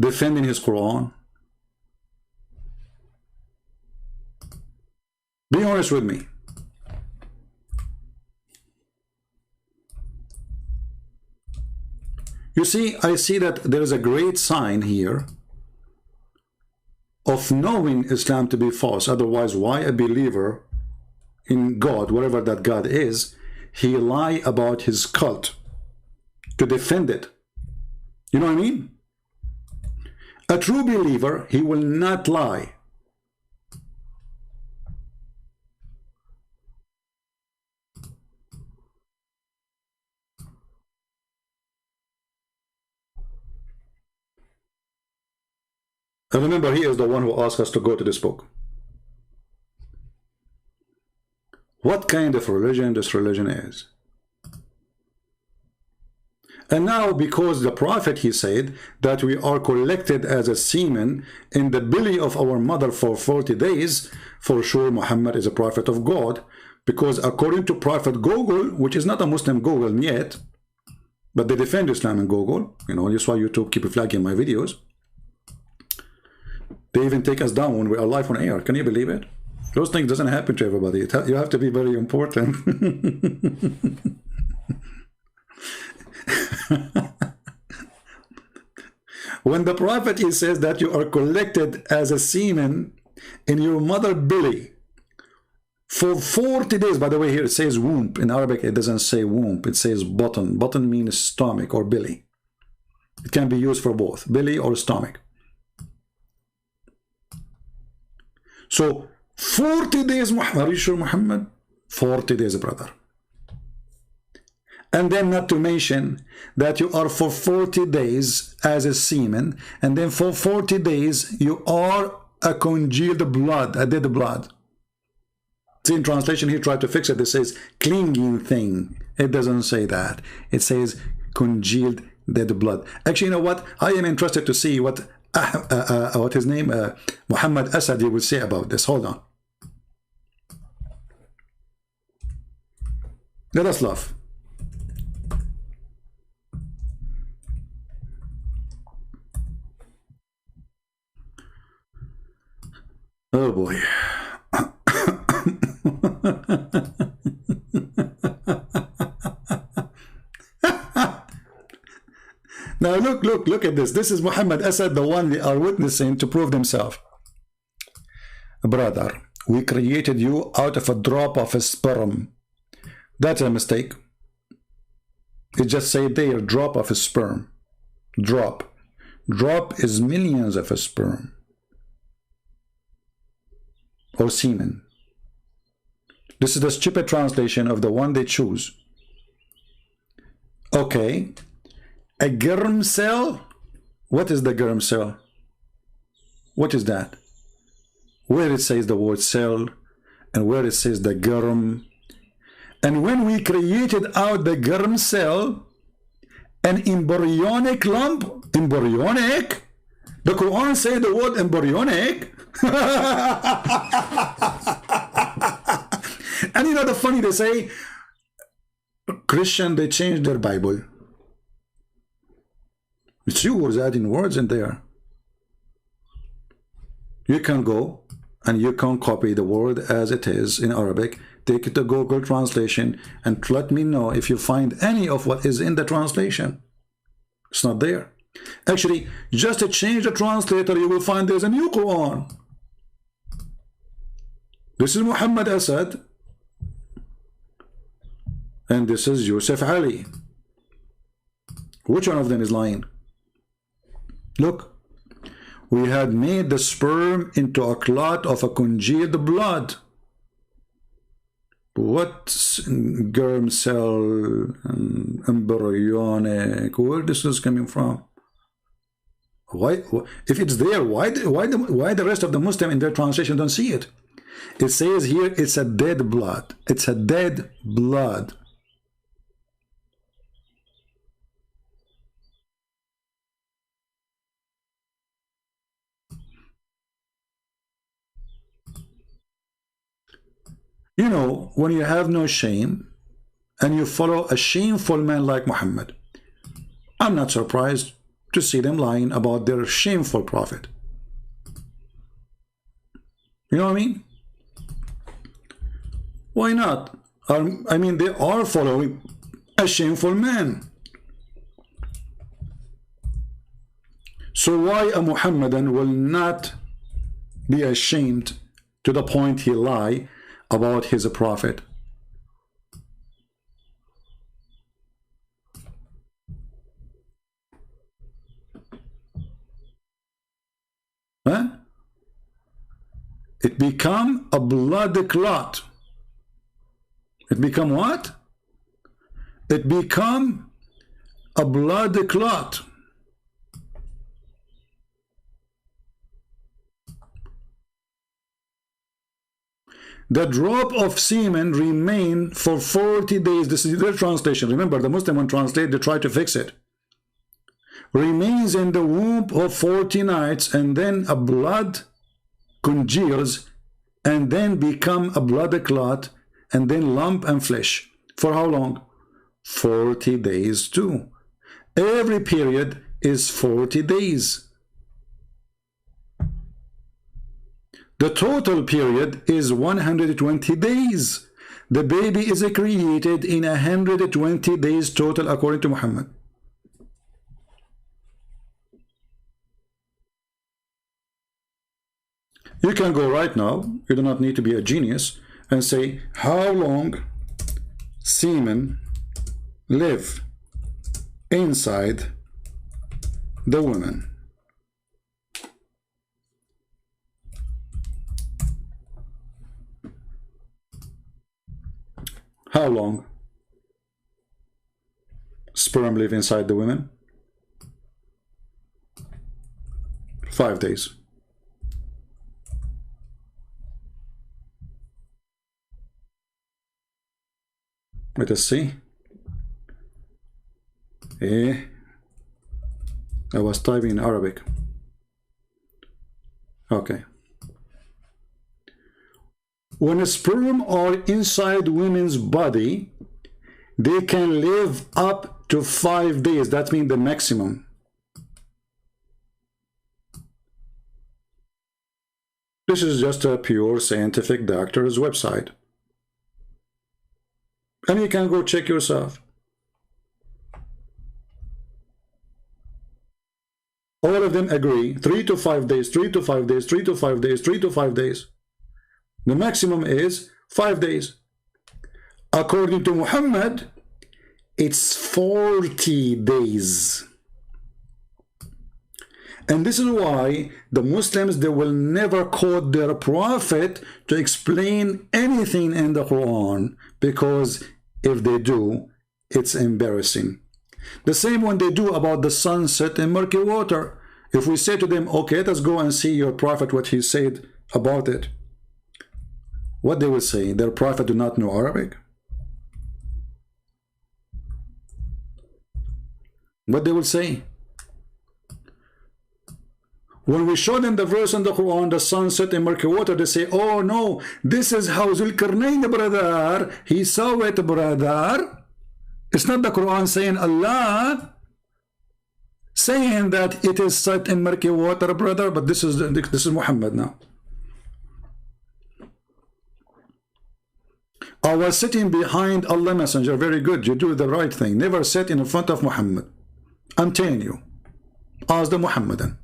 defending his Quran? Be honest with me. You see, I see that there is a great sign here of knowing Islam to be false. Otherwise, why a believer in God, whatever that God is, he lie about his cult to defend it? You know what I mean? A true believer, he will not lie. And remember, he is the one who asked us to go to this book. What kind of religion this religion is? And now, because the Prophet, he said that we are collected as a semen in the belly of our mother for 40 days, for sure Muhammad is a prophet of God, because according to Prophet Google, which is not a Muslim Google yet, but they defend Islam in Google, you know, that's why YouTube keep flagging my videos. They even take us down when we are live on air. Can you believe it? Those things doesn't happen to everybody. You have to be very important. When the Prophet, he says that you are collected as a semen in your mother belly for 40 days. By the way, here it says womb. In Arabic, it doesn't say womb. It says button. Button means stomach or belly. It can be used for both, belly or stomach. So 40 days, Muhammad. Are you sure, Muhammad? 40 days, brother. And then not to mention that you are for 40 days as a semen, and then for 40 days you are a congealed blood, a dead blood. See, in translation he tried to fix it. It says clinging thing. It doesn't say that. It says congealed dead blood. Actually, you know what? I am interested to see what his name, Muhammad Asad, he will say about this. Hold on. Let us laugh. Oh boy. Now look at this. This is Muhammad Asad, the one they are witnessing to prove themselves. Brother, we created you out of a drop of a sperm. That's a mistake. It just say there, drop of a sperm. Drop. Drop is millions of a sperm. Or semen. This is the stupid translation of the one they choose. Okay. A germ cell? What is the germ cell? What is that? Where it says the word cell and where it says the germ. And when we created out the germ cell, an embryonic lump, embryonic? The Quran says the word embryonic. And you know the funny, they say, Christian, they changed their Bible. It's you who's adding words in there. You can go and you can copy the word as it is in Arabic, take it to Google translation and let me know if you find any of what is in the translation. It's not there. Actually, just to change the translator, you will find there's a new Quran. This is Muhammad Asad. and this is Yusuf Ali. Which one of them is lying? Look, we had made the sperm into a clot of a congealed blood. What germ cell, embryonic, where this is coming from? Why, if it's there, why the rest of the Muslim in their translation don't see it? It says here it's a dead blood. It's a dead blood. You know, when you have no shame and you follow a shameful man like Muhammad, I'm not surprised to see them lying about their shameful prophet. You know what I mean? Why not? I mean, they are following a shameful man. So why a Muhammadan will not be ashamed to the point he lie about his prophet? Huh? It become a blood clot. It become what? It become a blood clot. The drop of semen remain for 40 days. This is their translation. Remember, the Muslim one translate, they try to fix it. Remains in the womb of 40 nights, and then a blood congeals, and then become a blood clot, and then lump and flesh. For how long? 40 days too. Every period is 40 days. The total period is 120 days. The baby is created in 120 days total according to Muhammad. You can go right now, you do not need to be a genius, and say how long semen live inside the woman. How long sperm live inside the women? 5 days. Let us see. I was typing in Arabic. Okay. When a sperm are inside women's body, they can live up to 5 days. That means the maximum. This is just a pure scientific doctor's website. And you can go check yourself. All of them agree, 3 to 5 days, 3 to 5 days, 3 to 5 days, 3 to 5 days. The maximum is 5 days. According to Muhammad, it's 40 days. And this is why the Muslims, they will never quote their prophet to explain anything in the Quran, because if they do, it's embarrassing. The same when they do about the sunset in murky water. If we say to them, okay, let's go and see your prophet, what he said about it. What they will say, their prophet do not know Arabic? What they will say? When we show them the verse in the Quran, the sun set in murky water, they say, oh no, this is how Zulkarnain, brother, he saw it, brother. It's not the Quran saying Allah saying that it is set in murky water, brother, but this is Muhammad now. I was sitting behind Allah Messenger. Very good, you do the right thing. Never sit in front of Muhammad. I'm telling you. Ask the Muhammadan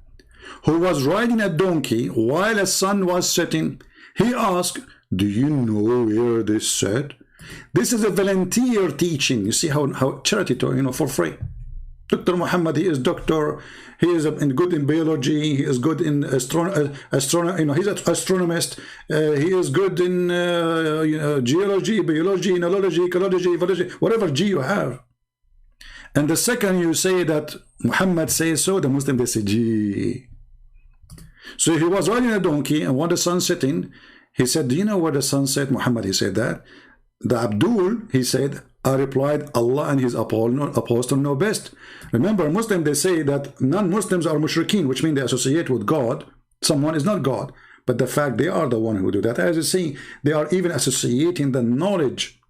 who was riding a donkey while a sun was setting. He asked, do you know where this set? This is a volunteer teaching. You see how charity, for free. Dr. Muhammad, he is doctor. He is good in biology. He is good in astronomy. He's an astronomist. He is good in geology, biology, neurology, ecology, ecology, whatever G you have. And the second you say that Muhammad says so, the Muslim they say G. So if he was riding a donkey and when the sun setting, he said, do you know where the sun set? Muhammad, he said that. The Abdul, he said, I replied, Allah and his apostle know best. Remember, Muslim, they say that non-Muslims are mushrikeen, which means they associate with God. Someone is not God. But the fact they are the one who do that. As you see, they are even associating the knowledge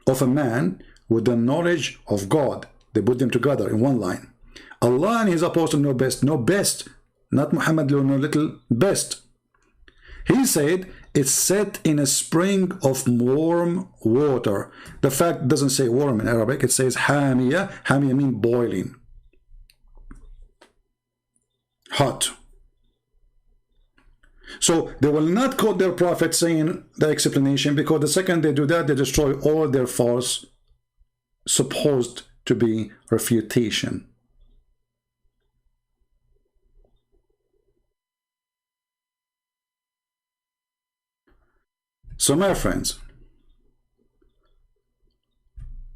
of a man with the knowledge of God. They put them together in one line. Allah and his apostle know best. Know best. Not Muhammad, know little, best. He said, it's set in a spring of warm water. The fact doesn't say warm in Arabic. It says hamiya. Hamiya means boiling. Hot. So they will not quote their prophet saying the explanation, because the second they do that, they destroy all their false, supposed to be refutation. So my friends,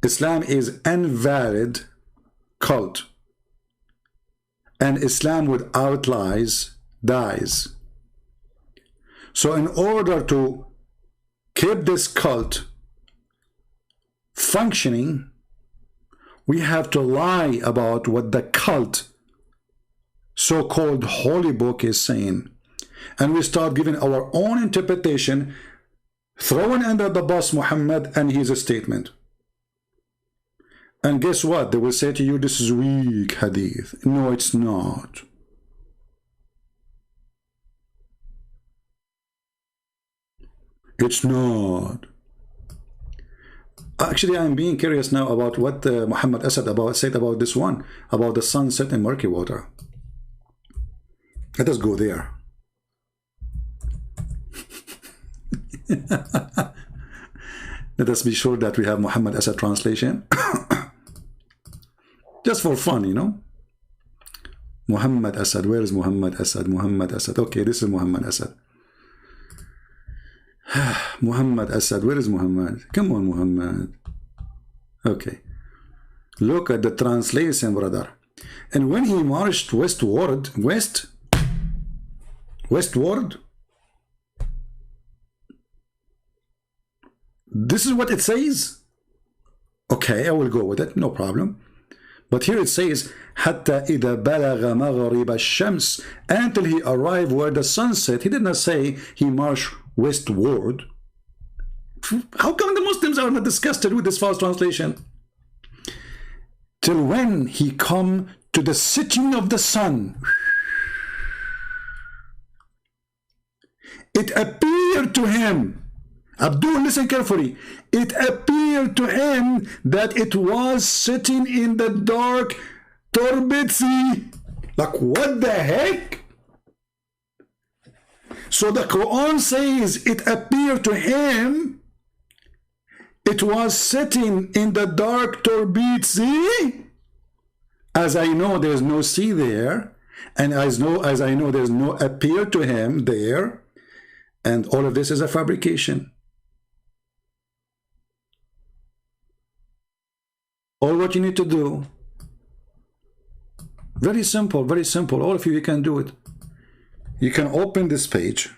Islam is invalid cult, and Islam without lies dies. So in order to keep this cult functioning, we have to lie about what the cult so-called holy book is saying, and we start giving our own interpretation, throwing under the bus Muhammad and his statement. And guess what? They will say to you, this is weak hadith. No, it's not. It's not. Actually, I'm being curious now about what Muhammad Asad said about this one, about the sunset in murky water. Let us go there. Let us be sure that we have Muhammad Asad translation. Just for fun, Muhammad Asad. Where is Muhammad Asad? Muhammad Asad. Okay, this is Muhammad Asad. Muhammad Asad. Where is Muhammad? Come on, Muhammad. Okay. Look at the translation, brother. And when he marched westward, this is what it says. Okay, I will go with it, no problem. But here it says, حتى إذا بلغ مغرب الشمس, until he arrived where the sun set. He did not say he marched westward. How come the Muslims are not disgusted with this false translation? Till when he come to the setting of the sun, it appeared to him, Abdul, listen carefully, it appeared to him that it was sitting in the dark turbid sea. Like, what the heck? So the Quran says it appeared to him it was sitting in the dark turbid sea. As I know there's no sea there, and as I know there's no appear to him there, and all of this is a fabrication. All what you need to do, very simple, all of you can do it. You can open this page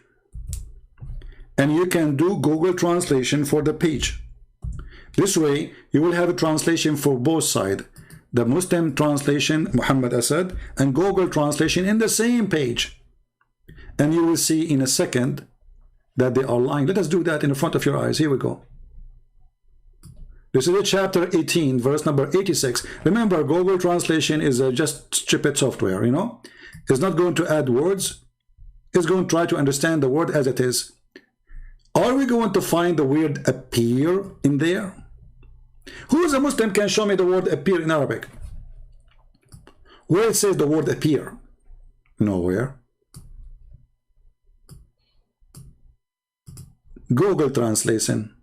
and you can do Google translation for the page. This way you will have a translation for both sides, the Muslim translation Muhammad Asad and Google translation in the same page, and you will see in a second that they are lying. Let us do that in front of your eyes. Here we go. This is chapter 18, verse number 86. Remember, Google translation is just stupid software, It's not going to add words. It's going to try to understand the word as it is. Are we going to find the word appear in there? Who is a Muslim can show me the word appear in Arabic? Where it says the word appear? Nowhere. Google translation.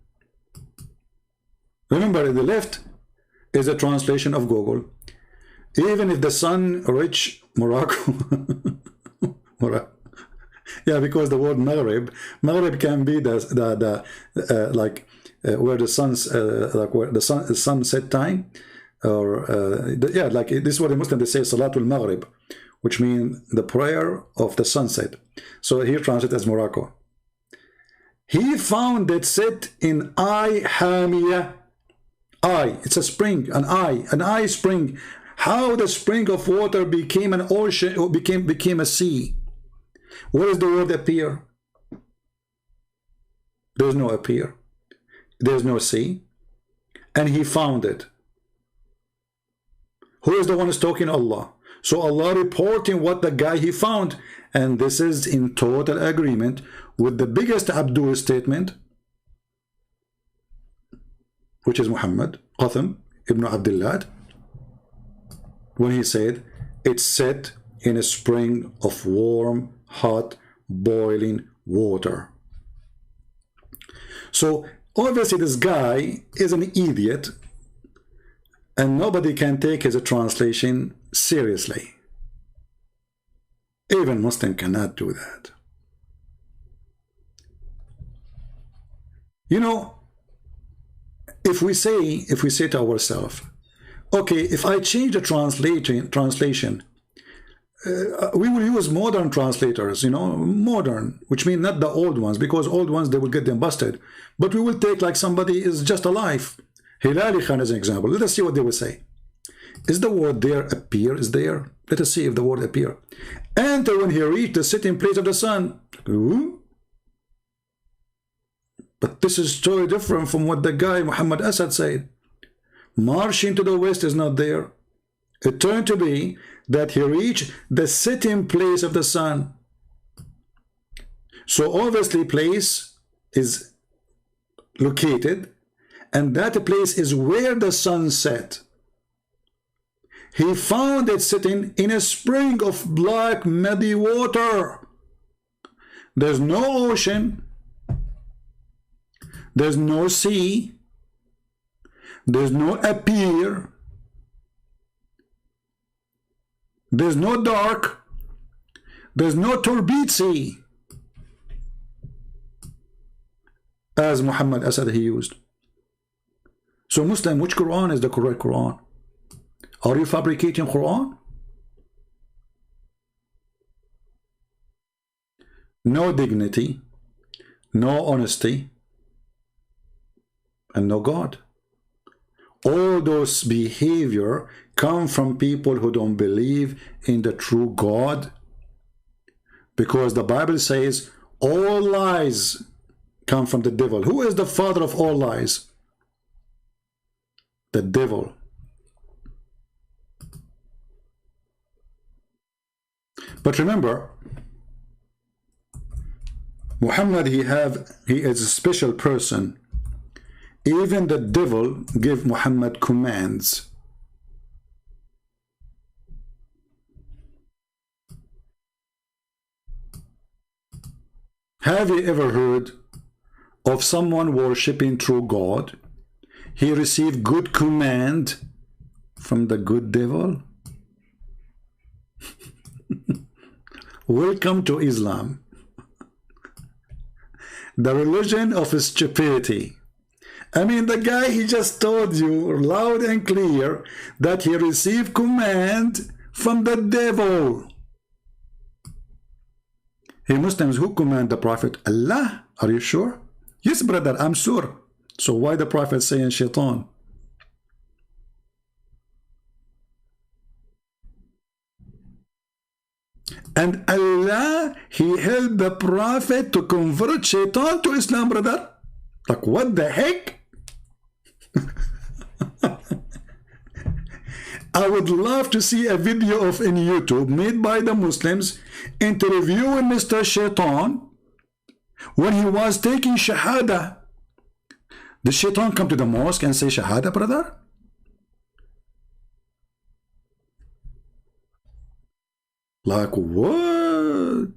Remember, the left is a translation of Google. Even if the sun rich Morocco, yeah, because the word Maghrib can be the where the sun's like where the sunset time, or yeah, like this is what the Muslims, they say Salatul Maghrib, which means the prayer of the sunset. So here translated as Morocco. He found it set in I Hamia. I, it's a spring, an I spring. How the spring of water became an ocean, or became a sea. Where does the word appear? There's no appear. There's no sea. And he found it. Who is the one who's talking? Allah. So Allah reporting what the guy he found. And this is in total agreement with the biggest Abdul statement, which is Muhammad Qasim ibn Abdullah, when he said it's set in a spring of warm, hot, boiling water. So obviously this guy is an idiot, and nobody can take his translation seriously. Even Muslim cannot do that. You know, if we say to ourselves, okay, if I change the translation, we will use modern translators, you know, modern, which means not the old ones, because old ones, they will get them busted. But we will take like somebody is just alive. Hilali Khan is an example. Let us see what they will say. Is the word there appear? Is there? Let us see if the word appear. Enter when he reached the sitting place of the sun. Ooh. But this is totally different from what the guy Muhammad Asad said. Marching to the west is not there. It turned to be that he reached the sitting place of the sun. So obviously place is located, and that place is where the sun set. He found it sitting in a spring of black muddy water. There's no ocean. There's no sea. There's no appear. There's no dark. There's no turbid sea, as Muhammad Asad he used. So Muslim, which Quran is the correct Quran? Are you fabricating Quran? No dignity, no honesty, and no God. All those behavior come from people who don't believe in the true God, because the Bible says all lies come from the devil. Who is the father of all lies? The devil. But remember, Muhammad, he is a special person. Even the devil gave Muhammad commands. Have you ever heard of someone worshipping true God? He received good command from the good devil? Welcome to Islam, the religion of stupidity. I mean, the guy, he just told you loud and clear that he received command from the devil. Hey Muslims, who command the Prophet? Allah? Are you sure? Yes, brother, I'm sure. So why the Prophet saying shaitan? And Allah, he helped the Prophet to convert shaitan to Islam, brother. Like, what the heck? I would love to see a video of in YouTube made by the Muslims interviewing Mr. Shaitan when he was taking Shahada. The Shaitan come to the mosque and say Shahada, brother? Like what?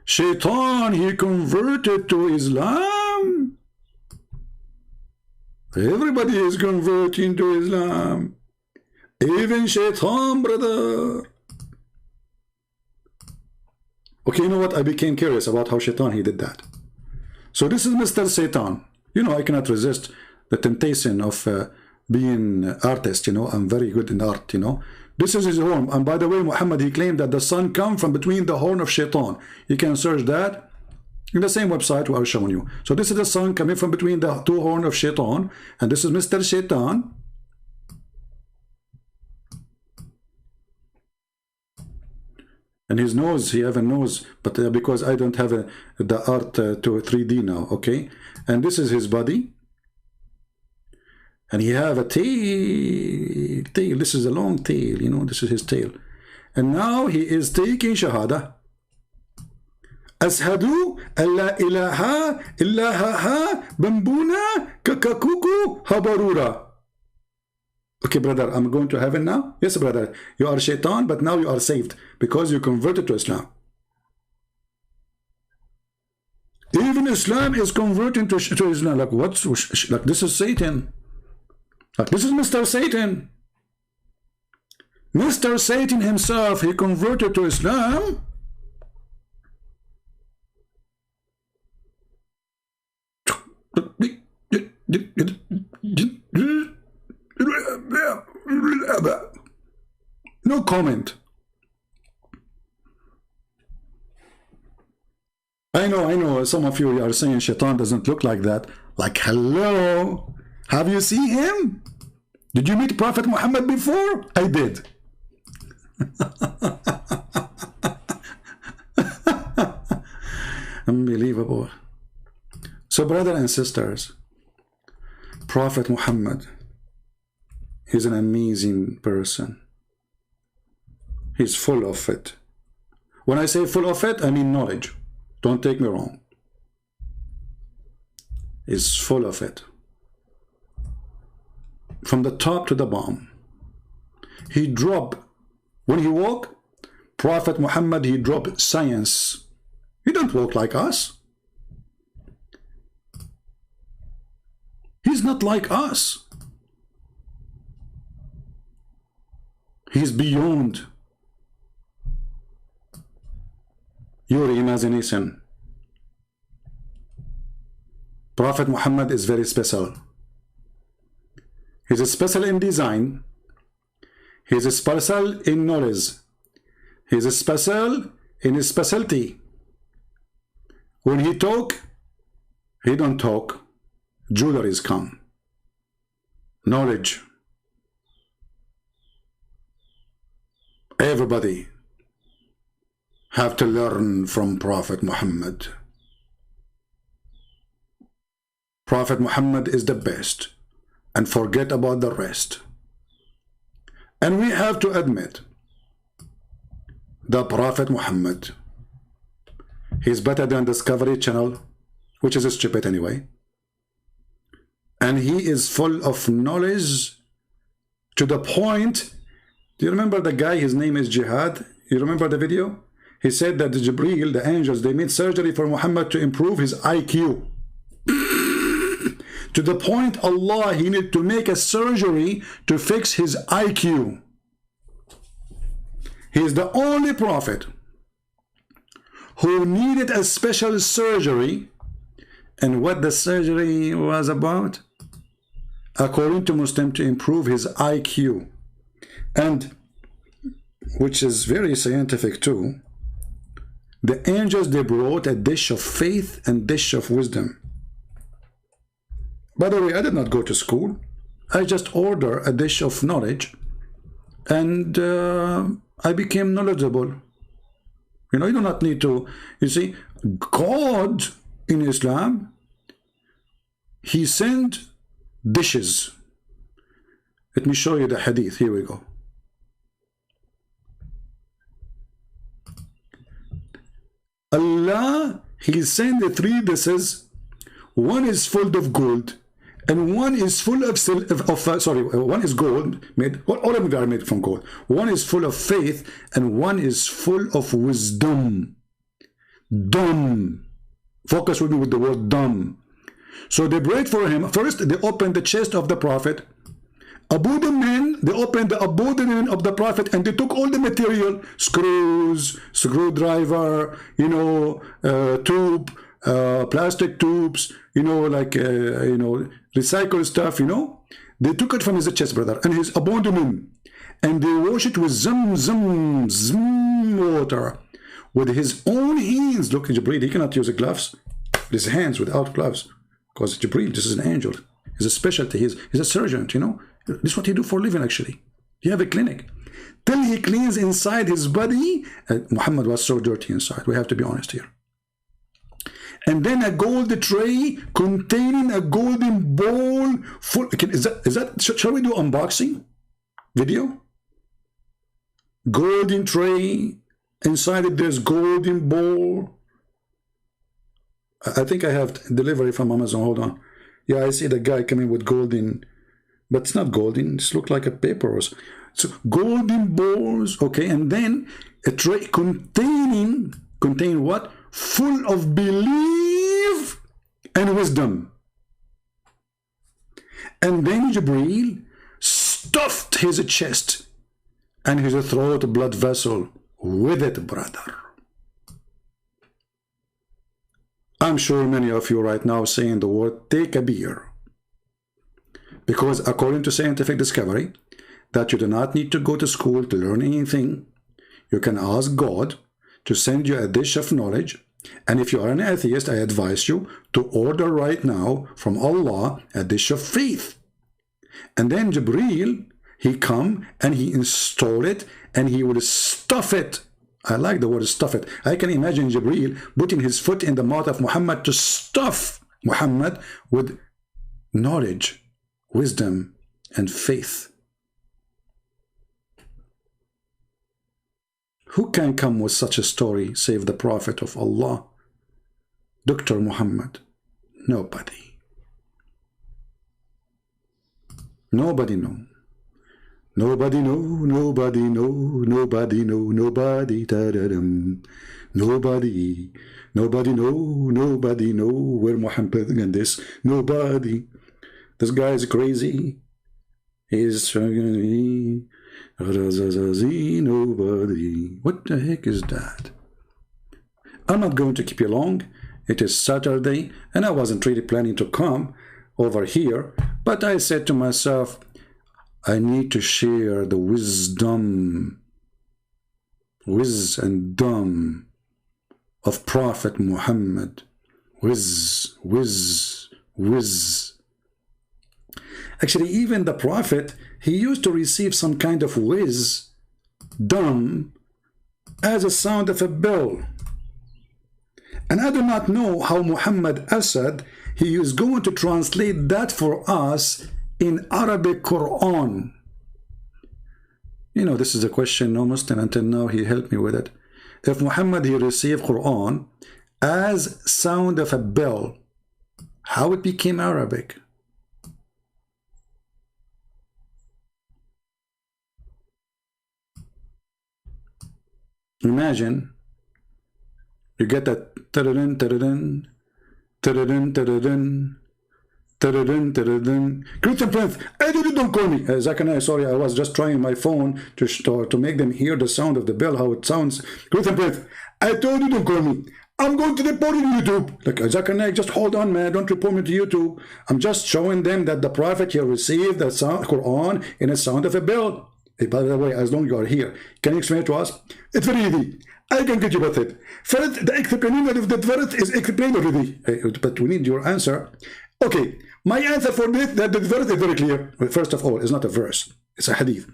Shaitan, he converted to Islam? Everybody is converting to Islam. Even Shaitan, brother. Okay, you know what? I became curious about how Shaitan, he did that. So this is Mr. Satan. You know, I cannot resist the temptation of being an artist, you know. I'm very good in art, you know. This is his horn. And by the way, Muhammad, he claimed that the sun comes from between the horn of Shaitan. You can search that in the same website we are showing you. So this is the sun coming from between the two horns of Shaitan. And this is Mr. Shaitan. And his nose, he have a nose, but because I don't have the art to 3D now, okay? And this is his body. And he have a tail. This is a long tail, you know, this is his tail. And now he is taking Shahada. Ashadu alla ilaha illaha bambuna kakakuku habarura. Okay, brother, I'm going to heaven now? Yes, brother, you are Shaitan, but now you are saved because you converted to Islam. Even Islam is converting to Islam. Like, what's like? This is Satan. Like, this is Mr. Satan. Mr. Satan himself, he converted to Islam. No comment. I know, some of you are saying Shaitan doesn't look like that. Like, hello, have you seen him? Did you meet Prophet Muhammad before? I did. Unbelievable. So, brothers and sisters, Prophet Muhammad is an amazing person. He's full of it. When I say full of it, I mean knowledge. Don't take me wrong. He's full of it. From the top to the bottom. He dropped, when he walked, Prophet Muhammad, he dropped science. He don't walk like us. He's not like us. He's beyond your imagination. Prophet Muhammad is very special. He's special in design. He's special in knowledge. He's special in his specialty. When he talk, he don't talk. Jewelries come. Knowledge. Everybody have to learn from Prophet Muhammad. Prophet Muhammad is the best, and forget about the rest. And we have to admit the Prophet Muhammad, he's better than Discovery Channel, which is stupid anyway. And he is full of knowledge to the point. Do you remember the guy, his name is Jihad? You remember the video? He said that the Jibreel, the angels, they made surgery for Muhammad to improve his IQ. To the point Allah, he needed to make a surgery to fix his IQ. He is the only prophet who needed a special surgery. And what the surgery was about? According to Muslim, to improve his IQ. And, which is very scientific too, the angels, they brought a dish of faith and dish of wisdom. By the way, I did not go to school. I just ordered a dish of knowledge, and I became knowledgeable. You know, you do not need to, you see, God in Islam, he sent dishes. Let me show you the hadith. Here we go. Allah, he sent the three dishes. One is full of gold, and one is full of one is gold, made, all of them are made from gold. One is full of faith, and one is full of wisdom. Dumb. Focus with me with the word dumb. So they prayed for him. First, they opened the chest of the Prophet. Abdomen, they opened the abdomen of the Prophet and they took all the material, screws, screwdriver, you know, tube, plastic tubes, you know, like, you know, recycled stuff, you know. They took it from his chest, brother, and his abdomen, and they washed it with zam water with his own hands. Look at Jibreel, he cannot use gloves. His hands without gloves, because Jibreel, this is an angel. He's a specialty. He's a surgeon, you know. This is what he do for a living, actually. He have a clinic. Till he cleans inside his body. Muhammad was so dirty inside. We have to be honest here. And then a gold tray containing a golden bowl full. Is that? Shall we do unboxing video? Golden tray. Inside it, there's golden bowl. I think I have delivery from Amazon. Hold on. Yeah, I see the guy coming with golden, but it's not golden. It looks like a paper. So golden bowls, okay, and then a tray containing what? Full of belief and wisdom. And then Jibreel stuffed his chest and his throat blood vessel with it, brother. I'm sure many of you right now saying the word take a beer. Because according to scientific discovery, that you do not need to go to school to learn anything. You can ask God to send you a dish of knowledge. And if you are an atheist, I advise you to order right now from Allah a dish of faith. And then Jibreel, he come and he install it and he will stuff it. I like the word stuff it. I can imagine Jibreel putting his foot in the mouth of Muhammad to stuff Muhammad with knowledge, wisdom, and faith. Who can come with such a story save the Prophet of Allah, Dr. Muhammad? Nobody. Nobody know. Nobody know, nobody know, nobody know, nobody, da-da-dum. Nobody know where Muhammad and this, nobody. This guy is crazy. He's nobody. What the heck is that? I'm not going to keep you long. It is Saturday, and I wasn't really planning to come over here, but I said to myself, I need to share the wisdom, and dumb of Prophet Muhammad. Actually, even the Prophet, he used to receive some kind of dumb as a sound of a bell. And I do not know how Muhammad Asad, he is going to translate that for us in Arabic Qur'an. You know, this is a question no Muslim until now he helped me with it. If Muhammad, he received Qur'an as sound of a bell, how it became Arabic? Imagine you get that ta-da-dun, ta-da-dun, ta-da-dun, ta-da-dun, Christian Prince, I don't call me. Zachariah, sorry, I was just trying my phone to make them hear the sound of the bell, how it sounds. Christian Prince, I told you don't call me. I'm going to report you to YouTube. Like, Zachariah, just hold on, man. Don't report me to YouTube. I'm just showing them that the Prophet here received the sound, Quran in a sound of a bell. Hey, by the way, as long as you are here, can you explain it to us? It's very easy. I can get you with it. First, the explanation of the verse is explained already. But we need your answer. Okay, my answer for this, that the verse is very clear. First of all, it's not a verse, it's a hadith.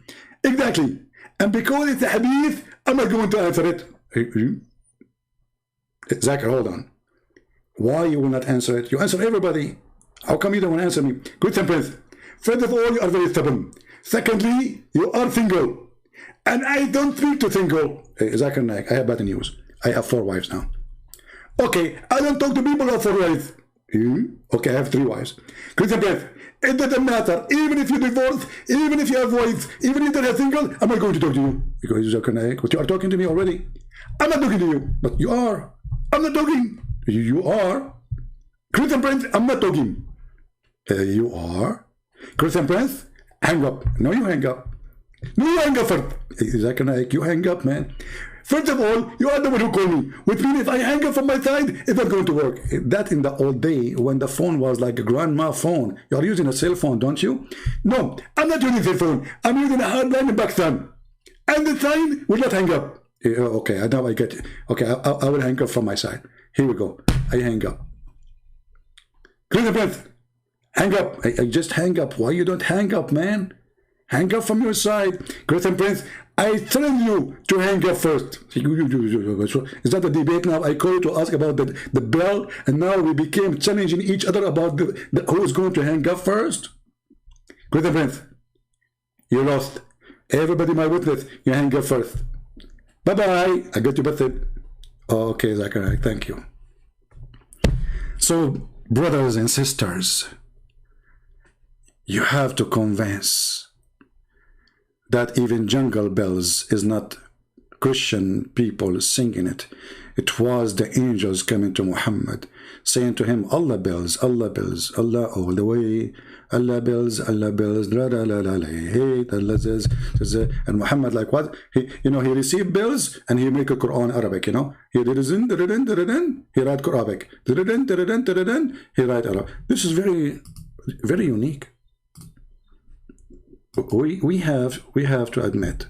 Exactly. And because it's a hadith, I'm not going to answer it. Zach, hold on. Why you will not answer it? You answer everybody. How come you don't want to answer me? Christian Prince, first of all, you are very stubborn. Secondly, you are single. And I don't speak to single. Zach and I have bad news. I have 4 wives now. Okay, I don't talk to people who have 4 wives. Okay, I have 3 wives. Christian Prince, it doesn't matter. Even if you divorce, even if you have wives, even if you're single, I'm not going to talk to you. Because you are talking to me already. I'm not talking to you, but you are. I'm not talking. You are. Christian Prince, I'm not talking. You are. Christian Prince, hang up. No, you hang up. No, you hang up first. Zakir Naik, you hang up, man. First of all, you are the one who called me. Which means if I hang up from my side, it's not going to work. That in the old day, when the phone was like a grandma phone. You are using a cell phone, don't you? No, I'm not using a cell phone. I'm using a hardline in Pakistan. And the sign will not hang up. Okay, now I get it. Okay, I will hang up from my side. Here we go. I hang up. Christian Prince, hang up. I just hang up. Why you don't hang up, man? Hang up from your side. Christian Prince, I tell you to hang up first. Is that a debate now? I call you to ask about the bell, and now we became challenging each other about who is going to hang up first. Christian Prince, you lost. Everybody, my witness, you hang up first. Bye-bye. I got you busted. Okay, Zachary, thank you. So, brothers and sisters, you have to convince that even Jungle Bells is not Christian people singing it. It was the angels coming to Muhammad, saying to him, Allah bells, Allah all the way, Allah bells, la la la la la, hey, Allah says, and Muhammad like what? He received bells and he make a Quran Arabic, He write Arabic, he write Arabic. This is very, very unique. We have to admit,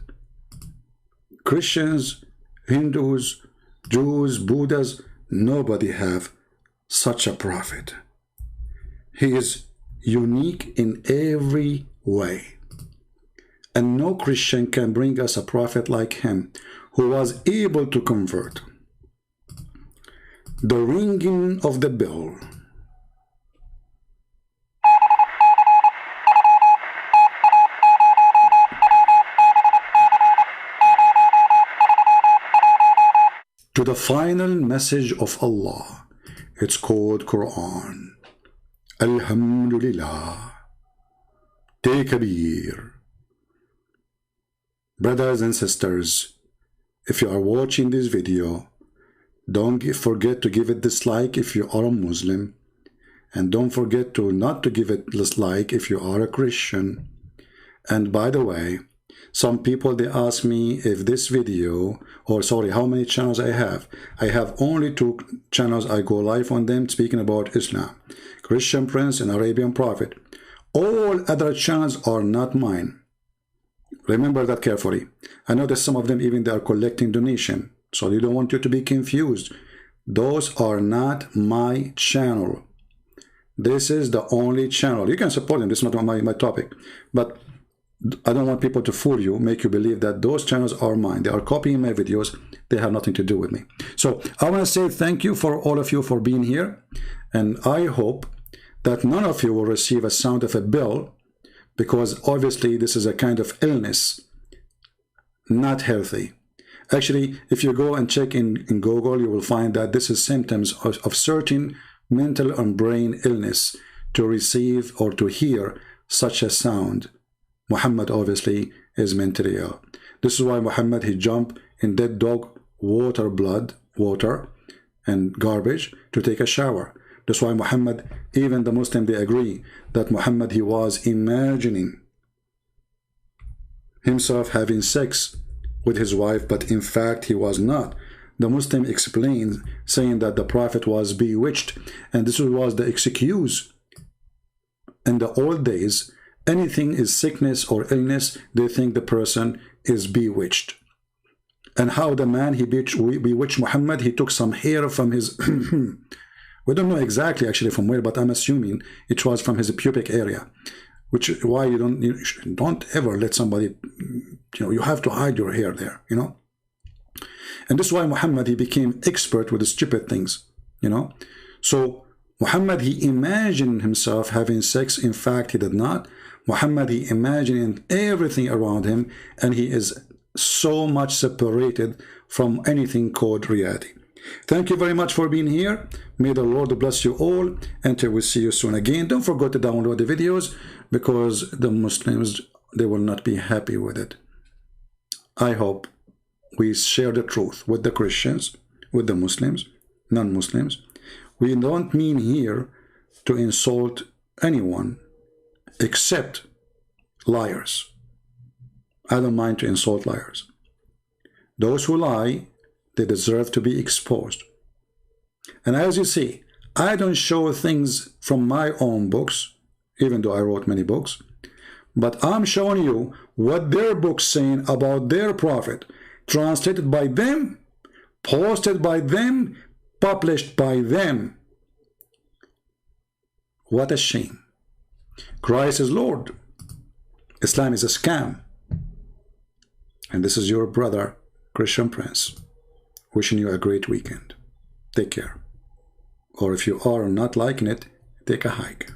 Christians, Hindus, Jews, Buddhas, nobody have such a prophet. He is unique in every way. And no Christian can bring us a prophet like him, who was able to convert the ringing of the bell to the final message of Allah. It's called Quran. Alhamdulillah. Takbir. Brothers and sisters, if you are watching this video, don't forget to give it dislike if you are a Muslim, and don't forget to not to give it dislike if you are a Christian. And by the way, some people, they ask me if this video, or sorry, how many channels I have. I have only 2 channels. I go live on them speaking about Islam, Christian Prince and Arabian Prophet. All other channels are not mine. Remember that carefully. I know that some of them even they are collecting donation, so they don't want you to be confused. Those are not my channel. This is the only channel. You can support them. This is not my topic, but I don't want people to fool you, make you believe that those channels are mine. They are copying my videos. They have nothing to do with me. So I want to say thank you for all of you for being here. And I hope that none of you will receive a sound of a bell, because obviously this is a kind of illness, not healthy. Actually, if you go and check in Google, you will find that this is symptoms of certain mental and brain illness to receive or to hear such a sound. Muhammad obviously is mentally ill. This is why Muhammad, he jumped in dead dog water and garbage to take a shower. That's why Muhammad, even the Muslim, they agree that Muhammad, he was imagining himself having sex with his wife, but in fact he was not. The Muslim explains, saying that the Prophet was bewitched, and this was the excuse. In the old days, anything is sickness or illness, they think the person is bewitched. And how the man, he bewitched Muhammad, he took some hair from his we don't know exactly actually from where, but I'm assuming it was from his pubic area, which is why you don't ever let somebody, you have to hide your hair there, and this is why Muhammad, he became expert with the stupid things, so Muhammad, he imagined himself having sex. In fact, he did not. Muhammad, he imagined everything around him, and he is so much separated from anything called reality. Thank you very much for being here. May the Lord bless you all, until we see you soon again. Don't forget to download the videos, because the Muslims, they will not be happy with it. I hope we share the truth with the Christians, with the Muslims, non-Muslims. We don't mean here to insult anyone except liars. I don't mind to insult liars. Those who lie, they deserve to be exposed. And as you see, I don't show things from my own books, even though I wrote many books, but I'm showing you what their books saying about their prophet, translated by them, posted by them, published by them. What a shame. Christ is Lord. Islam is a scam. And this is your brother, Christian Prince, wishing you a great weekend. Take care. Or if you are not liking it, take a hike.